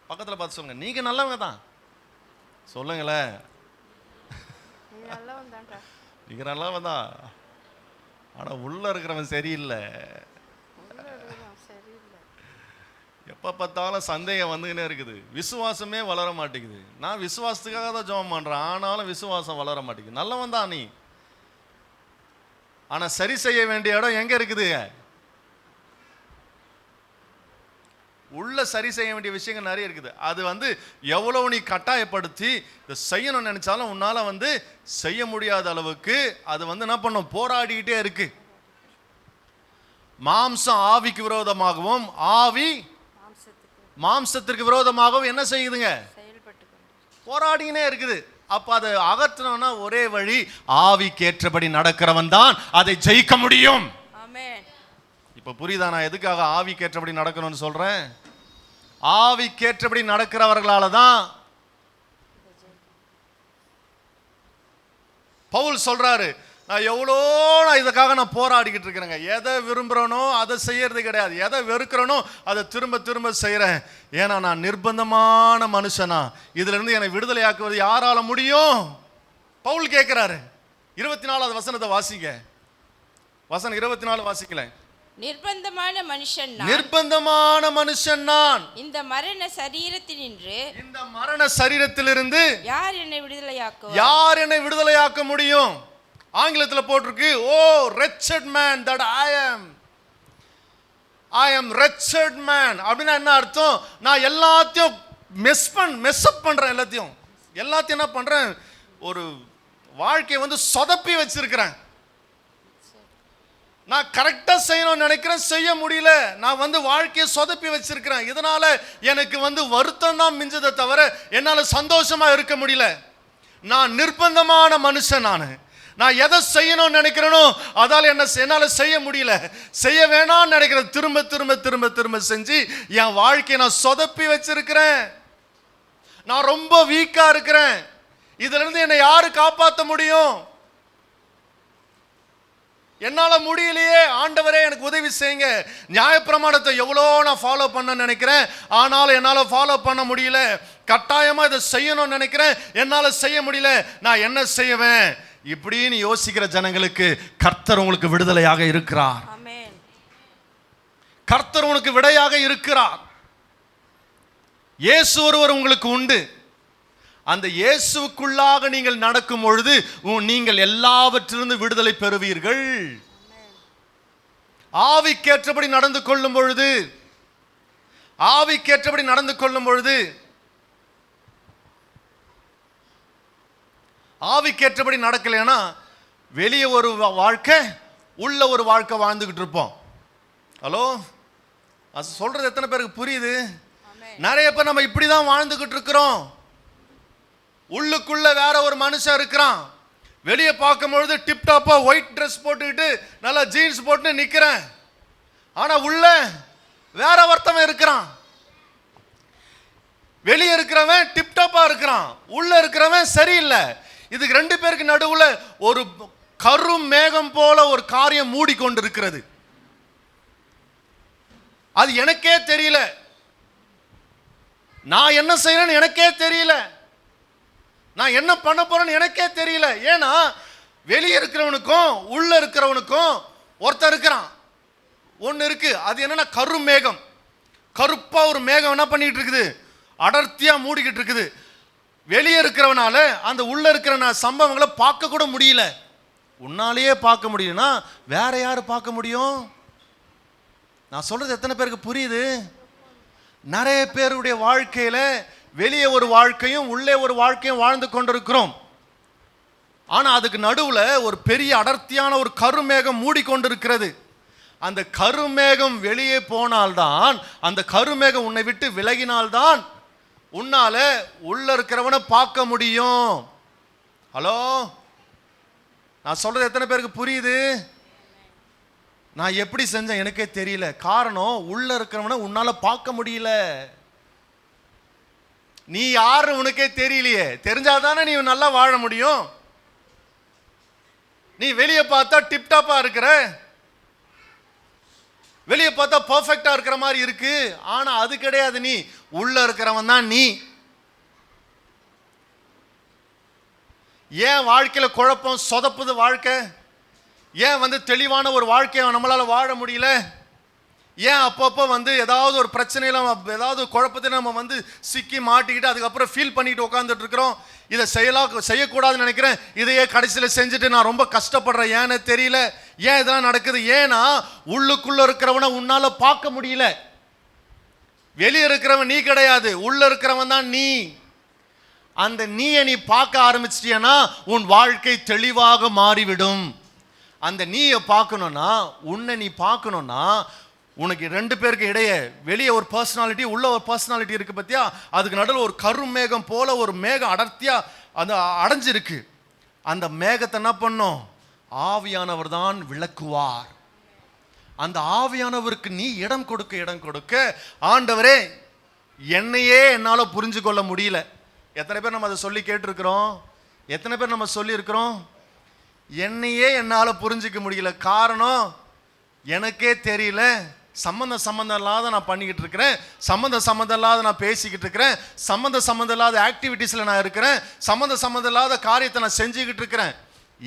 [SPEAKER 1] பக்கத்தில் பார்த்து சொல்லுங்க, நீங்க நல்லவங்க தான். சொல்லுங்களேன், நீங்க நல்லவன் தான். ஆனா உள்ள இருக்கிறவன் சரியில்லை. எப்போ பார்த்தாலும் சந்தேகம் வந்துக்கினே இருக்குது. விசுவாசமே வளர மாட்டேங்குது. நான் விசுவாசத்துக்காக தான் ஜெபம் பண்ணுறேன், ஆனாலும் விசுவாசம் வளர மாட்டேங்குது. நல்லவன் தான் நீ, ஆனால் சரி செய்ய வேண்டிய இடம் எங்கே இருக்குது? உள்ள சரி செய்ய வேண்டிய விஷயங்கள் நிறைய இருக்குது. அது எவ்வளோ நீ கட்டாயப்படுத்தி இதை செய்யணும்னு நினைச்சாலும் உன்னால் செய்ய முடியாத அளவுக்கு அது என்ன பண்ணும், போராடிக்கிட்டே இருக்கு. மாம்சம் ஆவிக்கு விரோதமாகவும் ஆவி மாம்சத்திற்கு விரோதமாகவும் என்ன செய்யுதுங்க, போராடினே இருக்குது. அப்ப அதை அகற்றணும்னா ஒரே வழி, ஆவிக்கேற்றபடி நடக்கிறவன் தான் அதை ஜெயிக்க முடியும். இப்ப புரியுதா நான் எதுக்காக ஆவிக்கேற்றபடி நடக்கணும்னு சொல்றேன்? ஆவிக்கேற்றபடி நடக்கிறவர்களால தான் பவுல் சொல்றாரு, நான் இதுக்காக நான் போராடிக்கிட்டு இருக்கிறேங்க. எதை விரும்புகிறேனோ அதை செய்யறது கிடையாது, எதை வெறுக்கிறேனோ அதை திரும்ப திரும்ப செய்கிறேன். ஏன்னா நான் நிர்பந்தமான மனுஷனா, இதுல இருந்து என்னை விடுதலையாக்குவது யாரால முடியும்? பவுல் கேட்கிறாரு. 24வது வசனத்தை வாசிங்க. வசனம் 24 வாசிக்கல.
[SPEAKER 2] நிர்பந்தமான மனுஷன் நான், இந்த மரண சரீரத்திலிருந்து யார் என்னை விடுதலையாக்க முடியும்? ஆங்கிலத்தில் போட்டிருக்கு, ஓ wretched man that I am wretched man. அப்படின்னா என்ன அர்த்தம்? நான் எல்லாத்தையும் மெஸ்அப் பண்றேன். எல்லாத்தையும் என்ன பண்றேன், ஒரு வாழ்க்கையை சொதப்பி வச்சிருக்கிறேன். நான் கரெக்டா செய்யணும்னு நினைக்கிறேன், செய்ய முடியல. நான் வாழ்க்கையை சொதப்பி வச்சிருக்கிறேன். இதனால எனக்கு வருத்தம் தான் மிஞ்சதை தவிர என்னால சந்தோஷமா இருக்க முடியல. நான் நிர்பந்தமான மனுஷன். நான் எதை செய்யணும்னு நினைக்கிறேனோ அதால என்னால செய்ய முடியல. செய்ய வேணாம்னு நினைக்கிறேன், திரும்ப திரும்ப திரும்ப திரும்ப செஞ்சு என் வாழ்க்கையை நான் சொதப்பி வச்சிருக்கிறேன். நான் ரொம்ப வீக்கா இருக்கிறேன். இதுல இருந்து என்னை யாரு காப்பாற்ற முடியும்? என்னால முடியலையே, ஆண்டவரே எனக்கு உதவி செய்யுங்க. நியாயப்பிரமாணத்தை எவ்வளோ நான் ஃபாலோ பண்ண நினைக்கிறேன், ஆனாலும் என்னால ஃபாலோ பண்ண முடியல. கட்டாயமா இதை செய்யணும்னு நினைக்கிறேன், என்னால செய்ய முடியல. நான் என்ன செய்வேன்? இப்படின்னு யோசிக்கிற ஜனங்களுக்கு கர்த்தர் உங்களுக்கு விடுதலையாக இருக்கிறார். கர்த்தர் உங்களுக்கு விடையாக இருக்கிறார். இயேசு ஒருவர் உங்களுக்கு உண்டு. அந்த இயேசுக்குள்ளாக நீங்கள் நடக்கும் பொழுது நீங்கள் எல்லாவற்றிலிருந்து விடுதலை பெறுவீர்கள். ஆவிக்கேற்றபடி நடந்து கொள்ளும் பொழுது ஆவிக்கேற்றபடி நடக்கலைன்னா வெளியே ஒரு வாழ்க்கை, உள்ள ஒரு வாழ்க்கை வாழ்ந்துகிட்டு இருப்போம். ஹலோ, அது சொல்றது எத்தனை பேருக்கு புரியுது? நிறைய பேர் நம்ம இப்படிதான் வாழ்ந்துகிட்டு இருக்கிறோம். உள்ளுக்குள்ள வேற ஒரு மனுஷன் இருக்கிறான். வெளியே பார்க்கும் பொழுது டிப்டாப்பா ஒயிட் ட்ரெஸ் போட்டுக்கிட்டு நல்லா ஜீன்ஸ் போட்டு நிக்கிறேன். ஆனா உள்ள வேற ஒருத்தவன் இருக்கிறான். வெளியே இருக்கிறவன் டிப்டாப்பா இருக்கிறான், உள்ள இருக்கிறவன் சரியில்லை. இதுக்கு ரெண்டு பேருக்கு நடுவுல ஒரு கரும் மேகம் போல ஒரு காரியம் மூடிக்கொண்டிருக்கிறது. அது எனக்கே தெரியல. நான் என்ன செய்யறேன்னு எனக்கே தெரியல. நான் என்ன பண்ண போறேன்னு எனக்கே தெரியல. ஏன்னா வெளியே இருக்கிறவனுக்கும் உள்ள இருக்கிறவனுக்கும் ஒருத்தர் இருக்கிறான். ஒன்னு இருக்கு, அது என்னன்னா கரும் மேகம். கருப்பா ஒரு மேகம் என்ன பண்ணிட்டு இருக்குது, அடர்த்தியா மூடிக்கிட்டு இருக்குது. வெளியே இருக்கிறவனால அந்த உள்ள இருக்கிற சம்பவங்களை பார்க்க கூட முடியல. உன்னாலேயே பார்க்க முடியும்னா வேற யாரு பார்க்க முடியும்? நான் சொல்றது எத்தனை பேருக்கு புரியுது? நிறைய பேருடைய வாழ்க்கையில வெளியே ஒரு வாழ்க்கையும் உள்ளே ஒரு வாழ்க்கையும் வாழ்ந்து கொண்டிருக்கிறோம். ஆனா அதுக்கு நடுவுல ஒரு பெரிய அடர்த்தியான ஒரு கருமேகம் மூடிக்கொண்டிருக்கிறது. அந்த கருமேகம் வெளியே போனால்தான், அந்த கருமேகம் உன்னை விட்டு விலகினால்தான் உன்னால உள்ள இருக்கிறவனை பார்க்க முடியும். ஹலோ, நான் சொல்றது எத்தனை பேருக்கு புரியுது? நான் எப்படி செஞ்சேன் எனக்கே தெரியல. காரணம், உள்ள இருக்கிறவனை உன்னால பார்க்க முடியல. நீ யாரு உனக்கே தெரியலையே. தெரிஞ்சாதானே நீ நல்லா வாழ முடியும். நீ வெளியே பார்த்தா டிப்டாப்பா இருக்கிற, வெளியே பார்த்தா பர்ஃபெக்டா இருக்கிற மாதிரி இருக்கு. ஆனா அது கிடையாது. நீ உள்ள இருக்கிறவன் தான் நீ. ஏன் வாழ்க்கையில குழப்பம் சொதப்புது வாழ்க்கை? ஏன் தெளிவான ஒரு வாழ்க்கையை நம்மளால வாழ முடியல? ஏன் அப்பப்போ ஏதாவது ஒரு பிரச்சனையில ஏதாவது குழப்பத்தில் நம்ம சிக்கி மாட்டிக்கிட்டு அதுக்கப்புறம் ஃபீல் பண்ணிட்டு உட்காந்துட்டு இருக்கிறோம். இதை செய்யக்கூடாதுன்னு நினைக்கிறேன், இதையே கடைசியில் செஞ்சுட்டு நான் ரொம்ப கஷ்டப்படுறேன். ஏன்னு தெரியல. ஏன் இதெல்லாம் நடக்குது? ஏன்னா உள்ளுக்குள்ள இருக்கிறவனை உன்னால பார்க்க முடியல. வெளியே இருக்கிறவன் நீ கிடையாது, உள்ள இருக்கிறவன் தான் நீ. அந்த நீயை நீ பார்க்க ஆரம்பிச்சிட்டியன்னா உன் வாழ்க்கை தெளிவாக மாறிவிடும். அந்த நீயை பார்க்கணும்னா, உன்னை நீ பார்க்கணும்னா, உனக்கு ரெண்டு பேருக்கு இடையே வெளியே ஒரு பர்சனாலிட்டி, உள்ள ஒரு பர்சனாலிட்டி இருக்கு பத்தியா? அதுக்கு நடுவில் ஒரு கருமேகம் போல ஒரு மேகம் அடர்த்தியா அந்த அடைஞ்சிருக்கு. அந்த மேகத்தை என்ன பண்ணும்? ஆவியானவர் தான் விளக்குவார். அந்த ஆவியானவருக்கு நீ இடம் கொடுக்க, ஆண்டவரே என்னையே என்னால புரிஞ்சு கொள்ள முடியல. எத்தனை பேர் நம்ம அதை சொல்லி கேட்டிருக்கிறோம்? எத்தனை பேர் நம்ம சொல்லி இருக்கிறோம்? என்னையே என்னால புரிஞ்சிக்க முடியல. காரணம், எனக்கே தெரியல. சம்பந்தம் இல்லாத நான் பண்ணிக்கிட்டு இருக்கிறேன், சம்பந்தம் இல்லாத நான் பேசிக்கிட்டு இருக்கிறேன், சம்பந்தம் இல்லாத ஆக்டிவிட்டீஸ்ல நான் இருக்கிறேன், சம்பந்தம் இல்லாத காரியத்தை நான் செஞ்சுக்கிட்டு இருக்கிறேன்.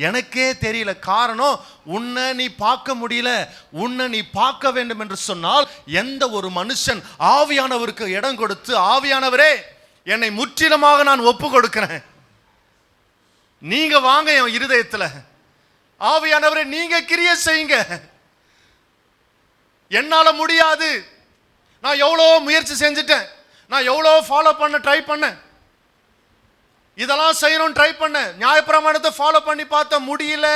[SPEAKER 2] எனக்கே தெரியல. காரணம், உன்னை நீ பார்க்க முடியல. உன்னை நீ பார்க்க வேண்டும் என்று சொன்னால் எந்த ஒரு மனுஷன் ஆவியானவருக்கு இடம் கொடுத்து, ஆவியானவரே என்னை முற்றிலுமாக நான் ஒப்பு கொடுக்கிறேன், நீங்க வாங்க என் இருதயத்துல, ஆவியானவரே நீங்க கிரியை செய்யுங்க, என்னால முடியாது, நான் எவ்வளோ முயற்சி செஞ்சுட்டேன், நான் எவ்வளோ ஃபாலோ பண்ண ட்ரை பண்ணேன், இதெல்லாம் செய்யணும் ட்ரை பண்ணேன், நியாயப்பிரமாணத்தை ஃபாலோ பண்ணி பார்த்த முடியல,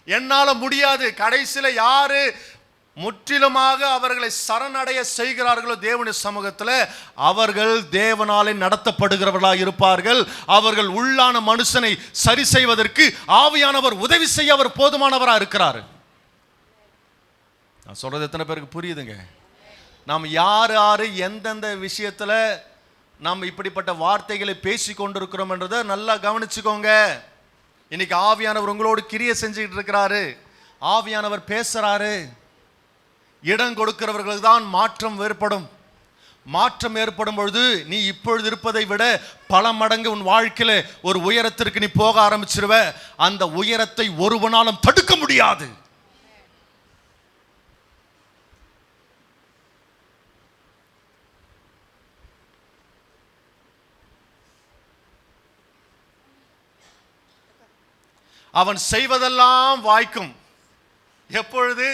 [SPEAKER 2] என்னால முடியாது. கடைசியில் யாரு முற்றிலுமாக அவர்களை சரணடைய செய்கிறார்களோ தேவனுடைய சமூகத்தில், அவர்கள் தேவனாலே நடத்தப்படுகிறவர்களாக இருப்பார்கள். அவர்கள் உள்ளான மனுஷனை சரி செய்வதற்கு ஆவியானவர் உதவி செய்ய அவர் போதுமானவராக இருக்கிறார். நான் சொல்றது எத்தனை பேருக்கு புரியுதுங்க? நாம் யார் எந்தெந்த விஷயத்துல நாம் இப்படிப்பட்ட வார்த்தைகளை பேசி கொண்டிருக்கிறோம் என்றதை நல்லா கவனிச்சுக்கோங்க. இன்னைக்கு ஆவியானவர் உங்களோடு கிரியை செஞ்சுக்கிட்டு இருக்கிறாரு. ஆவியானவர் பேசுறாரு. இடம் கொடுக்கிறவர்களுக்கு தான் மாற்றம் ஏற்படும். மாற்றம் ஏற்படும் பொழுது நீ இப்பொழுது இருப்பதை விட பல மடங்கு உன் வாழ்க்கையில ஒரு உயரத்திற்கு நீ போக ஆரம்பிச்சிருவ. அந்த உயரத்தை ஒருவனாலும் தடுக்க முடியாது. அவன் செய்வதெல்லாம் வாய்க்கும். எப்பொழுது?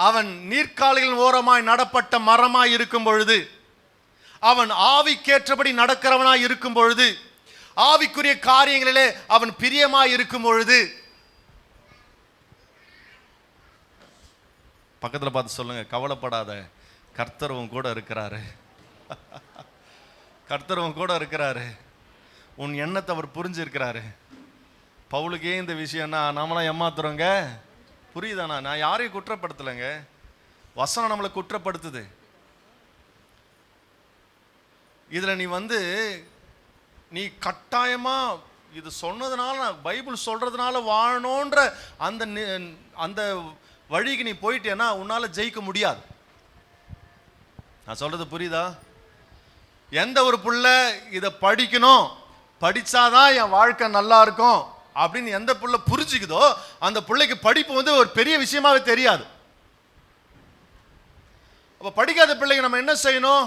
[SPEAKER 2] அவன் நீர்க்காலிகள் ஓரமாய் நடப்பட்ட மரமாய் இருக்கும் பொழுது, அவன் ஆவிக்கேற்றபடி நடக்கிறவனாய் இருக்கும் பொழுது, ஆவிக்குரிய காரியங்களிலே அவன் பிரியமாய் இருக்கும் பொழுது. பக்கத்துல பார்த்து சொல்லுங்க, கவலைப்படாத, கர்த்தர் உன் கூட இருக்கிறாரு. கர்த்தர் உன் கூட இருக்கிறாரு. உன் எண்ணத்தை அவர் புரிஞ்சிருக்கிறாரு. பவுலுக்கே இந்த விஷயம்னா நாமெல்லாம் ஏமாத்துறோங்க. புரியுதாண்ணா? நான் யாரையும் குற்றப்படுத்தலைங்க, வசனம் நம்மளை குற்றப்படுத்துது. இதுல நீ கட்டாயமா இது சொன்னதுனால, பைபிள் சொல்றதுனால வாழணுன்ற அந்த வழிக்கு நீ போயிட்டேன்னா உன்னால ஜெயிக்க முடியாது. நான் சொல்றது புரியுதா? எந்த ஒரு புள்ள இதை படிக்கணும், படிச்சாதான் என் வாழ்க்கை நல்லா இருக்கும் அப்படின்னு எந்த புள்ள புரிஞ்சுக்குதோ அந்த பிள்ளைக்கு படிப்பு ஒரு பெரிய விஷயமாவே தெரியாது. அப்ப படிக்காத பிள்ளைங்க நம்ம என்ன செய்யணும்?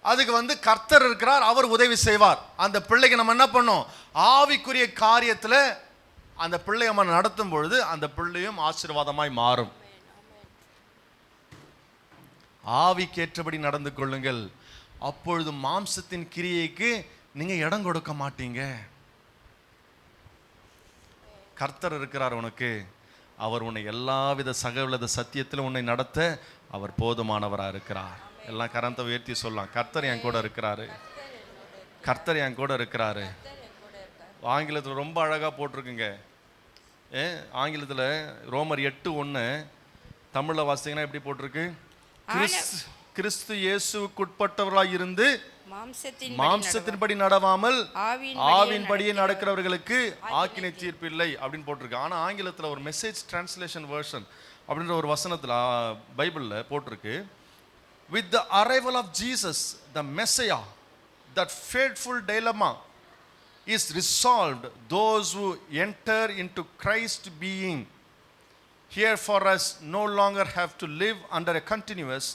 [SPEAKER 2] அதுக்கு கர்த்தர் இருக்கிறார், அவர் உதவி செய்வார். அந்த பிள்ளைக்கு நம்ம என்ன பண்ணோம்? ஆவிக்குரிய காரியத்துல அந்த பிள்ளைய நம்ம நடத்தும் பொழுது அந்த பிள்ளையும் ஆசீர்வாதமாய் மாறும். ஆவிக்கேற்றபடி நடந்து கொள்ளுங்கள், அப்பொழுது மாம்சத்தின் கிரியைக்கு நீங்க இடம் கொடுக்க மாட்டீங்க. கர்த்தர் இருக்கிறார் உனக்கு. அவர் உன்னை எல்லாவித சகலவித சத்தியத்திலும் உன்னை நடத்த அவர் போதுமானவரா இருக்கிறார். எல்லாம் கரத்தை உயர்த்தி சொல்லலாம், கர்த்தர் என் கூட இருக்கிறாரு, கர்த்தர் என் கூட இருக்கிறாரு. ஆங்கிலத்தில் ரொம்ப அழகா போட்டிருக்குங்க,
[SPEAKER 1] ஆங்கிலத்தில் ரோமர் 8:1 தமிழில் வாசிங்கன்னா எப்படி போட்டிருக்கு? கிறிஸ்து இயேசுக்குட்பட்டவர்களாய் இருந்து மாம்சத்தின்படி நடவாமல் ஆவியின்படியே நடக்கிறவர்களுக்கு ஆக்கினை தீர்ப்பு இல்லை அப்படின்னு போட்டிருக்கு. ஆனால் ஆங்கிலத்தில் ஒரு மெசேஜ் டிரான்ஸ்லேஷன் வெர்ஷன் அப்படின்ற ஒரு வசனத்தில் பைபிளில் போட்டிருக்கு, with the arrival of Jesus the Messiah that fateful dilemma is resolved. Those who enter into Christ being here for us no longer have to live under a continuous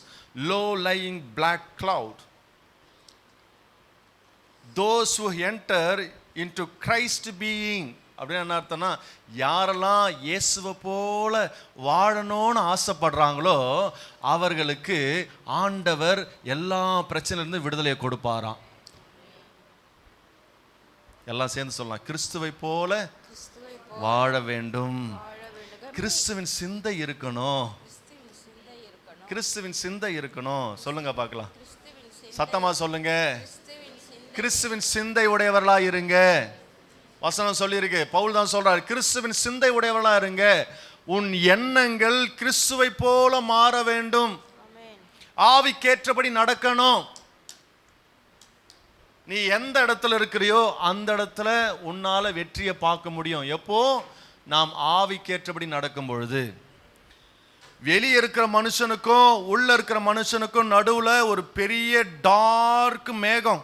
[SPEAKER 1] low-lying black cloud. Those who enter into Christ being அப்படின்னு என்ன அர்த்தம்னா, யாரெல்லாம் இயேசுவை போல வாழணும்னு ஆசைப்படுறாங்களோ அவர்களுக்கு ஆண்டவர் எல்லா பிரச்சனையிலிருந்து விடுதலையை கொடுப்பாராம். எல்லாம் சேர்ந்து சொல்லலாம், கிறிஸ்துவை போல வாழ வேண்டும். கிறிஸ்துவின் சிந்தை இருக்கணும். கிறிஸ்துவின் சிந்தை இருக்கணும். சொல்லுங்க பார்க்கலாம், சத்தமா சொல்லுங்க. கிறிஸ்துவின் சிந்தை உடையவர்களா இருங்க. வசனம் சொல்லியிருக்கு, பவுல் தான் சொல்றாரு, கிறிஸ்துவின் சிந்தை உடையவர்களா இருங்க. உன் எண்ணங்கள் கிறிஸ்துவை போல மாற வேண்டும். ஆவிக்கேற்றபடி நடக்கணும். நீ எந்த இடத்துல இருக்கிறியோ அந்த இடத்துல உன்னால வெற்றியை பார்க்க முடியும். எப்போ? நாம் ஆவிக்கேற்றபடி நடக்கும் பொழுது. வெளியே இருக்கிற மனுஷனுக்கும் உள்ள இருக்கிற மனுஷனுக்கும் நடுவுல ஒரு பெரிய டார்க் மேகம்,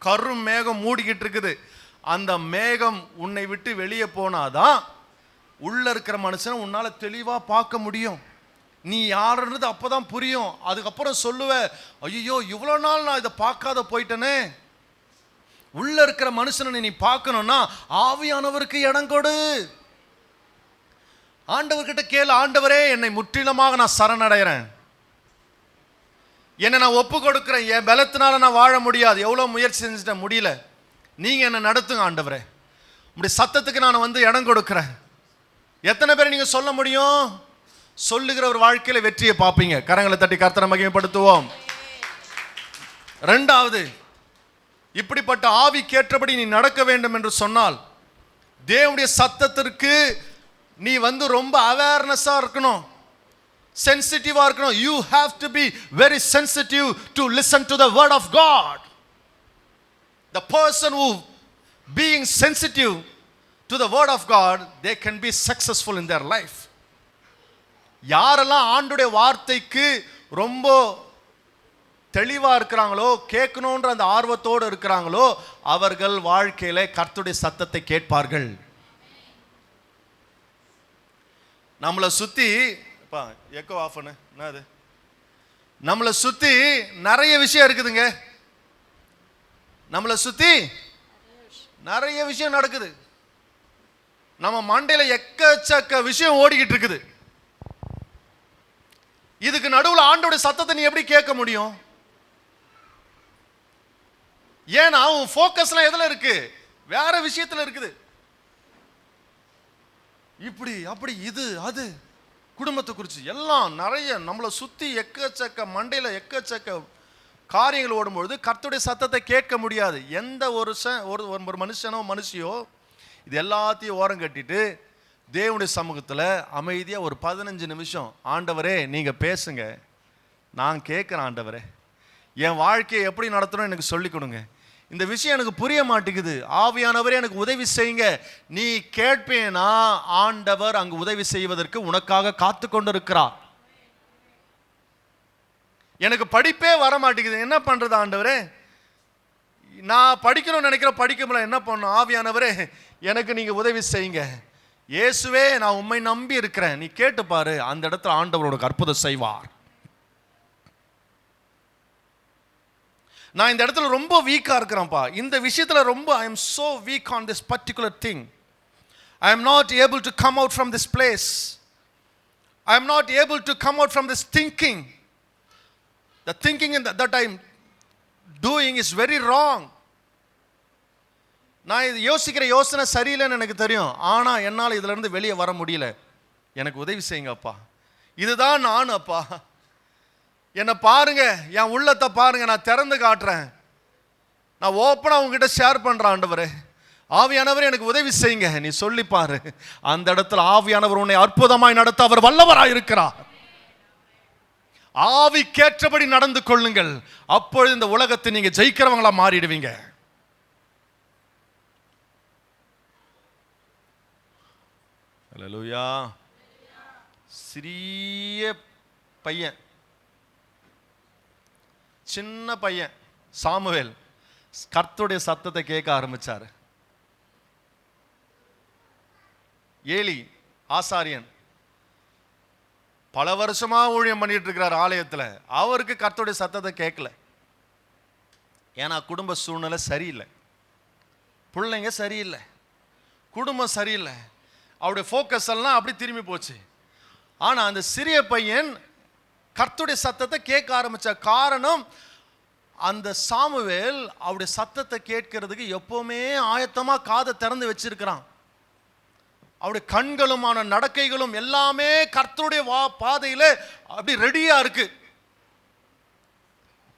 [SPEAKER 1] கரும் மேகம் மூடிக்கிட்டு இருக்குது. அந்த மேகம் உன்னை விட்டு வெளியே போனாதான் உள்ள இருக்கிற மனுஷனை உன்னால தெளிவா பார்க்க முடியும். நீ யாருன்றது அப்பதான் புரியும். அதுக்கப்புறம் சொல்லுவ, ஐயோ இவ்வளவு நாள் நான் இதை பார்க்காத போயிட்டேனே. உள்ள இருக்கிற மனுஷனை நீ பார்க்கணும்னா ஆவியானவருக்கு இடம் கொடு. ஆண்டவர்கிட்ட கேளு, ஆண்டவரே என்னை முற்றிலுமாக நான் சரணடைகிறேன், என்னை நான் ஒப்பு கொடுக்கிறேன், என் பலத்தினால நான் வாழ முடியாது, எவ்வளோ முயற்சி செஞ்சுட்டேன் முடியல, நீங்க என்னை நடத்துங்க ஆண்டவரே, உங்களுடைய சத்தத்துக்கு நான் வந்து இடம் கொடுக்கிறேன். எத்தனை பேர் நீங்க சொல்ல முடியும்? சொல்லுகிற ஒரு வாழ்க்கையில வெற்றியை பார்ப்பீங்க. கரங்களை தட்டி கர்த்தரை மகிமைப்படுத்துவோம். இரண்டாவது, இப்படிப்பட்ட ஆவிக்கேற்றபடி நீ நடக்க வேண்டும் என்று சொன்னால் தேவனுடைய சத்தத்திற்கு நீ வந்து ரொம்ப அவேர்னஸா இருக்கணும், சென்சிட்டிவா இருக்கணும். You have to be very sensitive to listen to the word of God. The person who being sensitive to the word of God, they can be successful in their life. யாரெல்லாம் ஆண்டவருடைய வார்த்தைக்கு ரொம்ப தெளிவா இருக்கிறாங்களோ, கேட்கணுன்ற அந்த ஆர்வத்தோடு இருக்கிறாங்களோ, அவர்கள் வாழ்க்கையில கர்த்தருடைய சத்தத்தை கேட்பார்கள். நம்மளை சுத்தி எக்கோ ஆஃப் பண்ணு, என்னது, நம்மளை சுத்தி நிறைய விஷயம் இருக்குதுங்க. நம்மளை சுத்தி நிறைய விஷயம் நடக்குது. நம்ம மண்டையில எக்கச்சக்க விஷயம் ஓடிக்கிட்டு இருக்குது. இதுக்கு நடுவில் ஆண்டோட சத்தத்தை நீ எப்படி கேட்க முடியும்? ஏன்னா உன் ஃபோக்கஸ்லாம் எதுல இருக்கு? வேற விஷயத்துல இருக்குது. இப்படி அப்படி இது அது குடும்பத்தை குறித்து எல்லாம் நிறைய நம்மளை சுத்தி எக்கச்சக்க மண்டையில எக்கச்சக்க காரியங்கள் ஓடும்பொழுது கர்த்தருடைய சத்தத்தை கேட்க முடியாது. எந்த ஒரு மனுஷனோ மனுஷியோ இது எல்லாத்தையும் ஓரம் கட்டிட்டு தேவனுடைய சமூகத்தில் அமைதியாக ஒரு 15 நிமிஷம், ஆண்டவரே நீங்க பேசுங்க, நான் கேட்குறேன், ஆண்டவரே என் வாழ்க்கையை எப்படி நடத்தணும் எனக்கு சொல்லிக் கொடுங்க, இந்த விஷயம் எனக்கு புரிய மாட்டேங்குது, ஆவியானவரே எனக்கு உதவி செய்யுங்க. நீ கேட்பேனா ஆண்டவர் அங்கு உதவி செய்வதற்கு உனக்காக காத்து கொண்டிருக்கிறார். எனக்கு படிப்பே வர மாட்டேங்குது, என்ன பண்றது ஆண்டவரே? நான் படிக்கணும்னு நினைக்கிற படிக்க முடியல, என்ன பண்ணணும்? ஆவியானவரே எனக்கு நீங்க உதவி செய்யுங்க. இயேசுவே நான் உம்மை நம்பி இருக்கிறேன், நீ கேட்டு பாரு, அந்த இடத்துல ஆண்டவர் உனக்கு அற்புதம் செய்வார். நான் இந்த இடத்துல ரொம்ப வீக்கா இருக்கிறேன்ப்பா, இந்த விஷயத்துல ரொம்ப I am so weak on this particular thing. I am not able to come out from this place. I am not able to come out from this thinking. The thinking that I am doing is very wrong. நான் இது யோசிக்கிற யோசனை சரியில்லைன்னு எனக்கு தெரியும், ஆனா என்னால் இதுல இருந்து வெளியே வர முடியல, எனக்கு உதவி செய்யுங்க அப்பா. இதுதான் நான் அப்பா, என்னை பாருங்க, என் உள்ளத்தை பாருங்க, நான் திறந்து காட்டுறேன், நான் ஓப்பனாக உங்ககிட்ட ஷேர் பண்ணுறேன் ஆண்டவரே. ஆவியானவர் எனக்கு உதவி செய்யுங்க, நீ சொல்லி பாரு. அந்த இடத்துல ஆவியானவர் உன்னை அற்புதமாய் நடத்த அவர் வல்லவராய் இருக்கிறார். ஆவிக்கேற்றபடி நடந்து கொள்ளுங்கள். அப்பொழுது இந்த உலகத்தை நீங்க ஜெயிக்கிறவங்களா மாறிடுவீங்க. அல்லேலூயா. சிறிய பையன், சின்ன பையன் சாமுவேல் கர்த்தருடைய சத்தத்தை கேட்க ஆரம்பிச்சாரு. ஏலி ஆசாரியன் பல வருஷமா ஊழியம் பண்ணிட்டு இருக்கிறார் ஆலயத்தில். அவருக்கு கர்த்தருடைய சத்தத்தை கேட்கல. ஏன்னா குடும்ப சூழ்நிலை சரியில்லை, பிள்ளைங்க சரியில்லை, குடும்பம் சரியில்லை, அவருடைய ஃபோக்கஸ் எல்லாம் அப்படி திரும்பி போச்சு. ஆனா அந்த சிறிய பையன் கர்த்தருடைய சத்தத்தை கேட்க ஆரம்பிச்ச காரணம், அந்த சாமுவேல் அவருடைய சத்தத்தை கேட்கிறதுக்கு எப்பவுமே ஆயத்தமா காதை திறந்து வச்சிருக்கிறான். அவருடைய கண்களுமான நடக்கைகளும் எல்லாமே கர்த்தருடைய பாதையில அப்படி ரெடியா இருக்கு.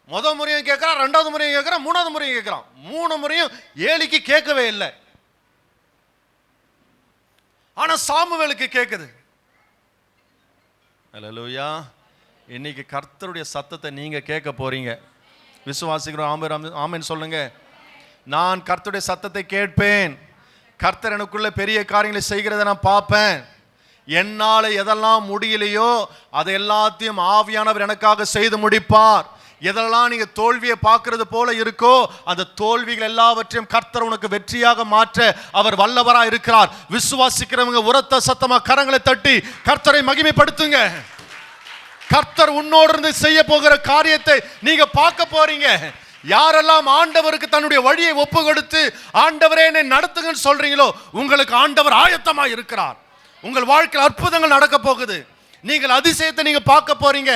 [SPEAKER 1] முதல் முறையும் கேட்கிறான், ரெண்டாவது முறையும் கேட்கிறான், மூணாவது முறையும் கேட்கிறான். 3 முறையும் ஏலிக்கு கேட்கவே இல்லை. ஆனா சாமுவேலுக்கு கேட்குது. அல்லேலூயா. இன்னைக்கு கர்த்தருடைய சத்தத்தை நீங்க கேட்க போறீங்க. விசுவாசிக்கிறோம்? ஆமென் சொல்லுங்க. நான் கர்த்தருடைய சத்தத்தை கேட்பேன். கர்த்தர் எனக்குள்ள பெரிய காரியங்களை செய்கிறத நான் பார்ப்பேன். என்னால எதெல்லாம் முடியலையோ அதை எல்லாத்தையும் ஆவியானவர் எனக்காக செய்து முடிப்பார். எதெல்லாம் நீங்க தோல்வியை பார்க்கிறது போல இருக்கோ அந்த தோல்விகள் எல்லாவற்றையும் கர்த்தர் உனக்கு வெற்றியாக மாற்ற அவர் வல்லவராக இருக்கிறார். விசுவாசிக்கிறவங்க உரத்த சத்தமா கரங்களை தட்டி கர்த்தரை மகிமைப்படுத்துங்க. கர்த்தர் உன்னோடு இருந்து செய்ய போகிற காரியத்தை நீங்க பார்க்க போறீங்க. யாரெல்லாம் ஆண்டவருக்கு தன்னுடைய வழியை ஒப்பு கொடுத்து ஆண்டவரே என்னை நடத்துங்கன்னு சொல்றீங்களோ உங்களுக்கு ஆண்டவர் ஆயத்தமா இருக்கிறார். உங்கள் வாழ்க்கையில் அற்புதங்கள் நடக்க போகுது. நீங்கள் அதிசயத்தை நீங்க பார்க்க போறீங்க.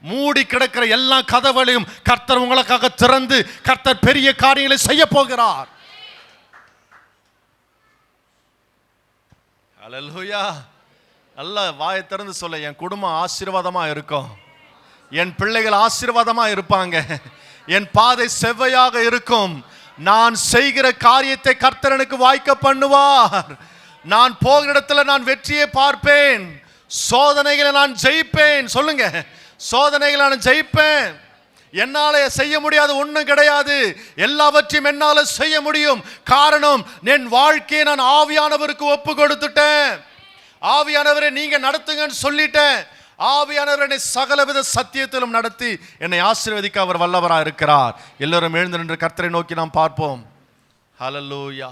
[SPEAKER 1] மூடி கிடக்கிற எல்லா கதவுகளையும் கர்த்தர் உங்களுக்காக திறந்து கர்த்தர் பெரிய காரியங்களை செய்ய போகிறார். அல்லேலூயா. நல்ல வாயை திறந்து சொல்ல, என் குடும்பம் ஆசீர்வாதமா இருக்கும், என் பிள்ளைகள் ஆசீர்வாதமா இருப்பாங்க, என் பாதை செவ்வையாக இருக்கும், நான் செய்கிற காரியத்தை கர்த்தர் எனக்கு வாய்க்க பண்ணுவார், நான் போகிற இடத்துல நான் வெற்றியை பார்ப்பேன், சோதனைகளை நான் ஜெயிப்பேன். சொல்லுங்க, சோதனைகளை நான் ஜெயிப்பேன். என்னால செய்ய முடியாது ஒன்றும் கிடையாது, எல்லாவற்றையும் என்னால செய்ய முடியும். காரணம், என் வாழ்க்கையை நான் ஆவியானவருக்கு ஒப்பு கொடுத்துட்டேன். ஆவியானவரை நீங்க நடத்துங்கன்னு சொல்லிட்டேன். ஆவியானவர் என்னை சகலவித சத்தியத்திலும் நடத்தி என்னை ஆசீர்வதிக்க அவர் வல்லவராக இருக்கிறார். எல்லோரும் எழுந்து நின்று கர்த்தரை நோக்கி நாம் பார்ப்போம். ஹல்லேலூயா.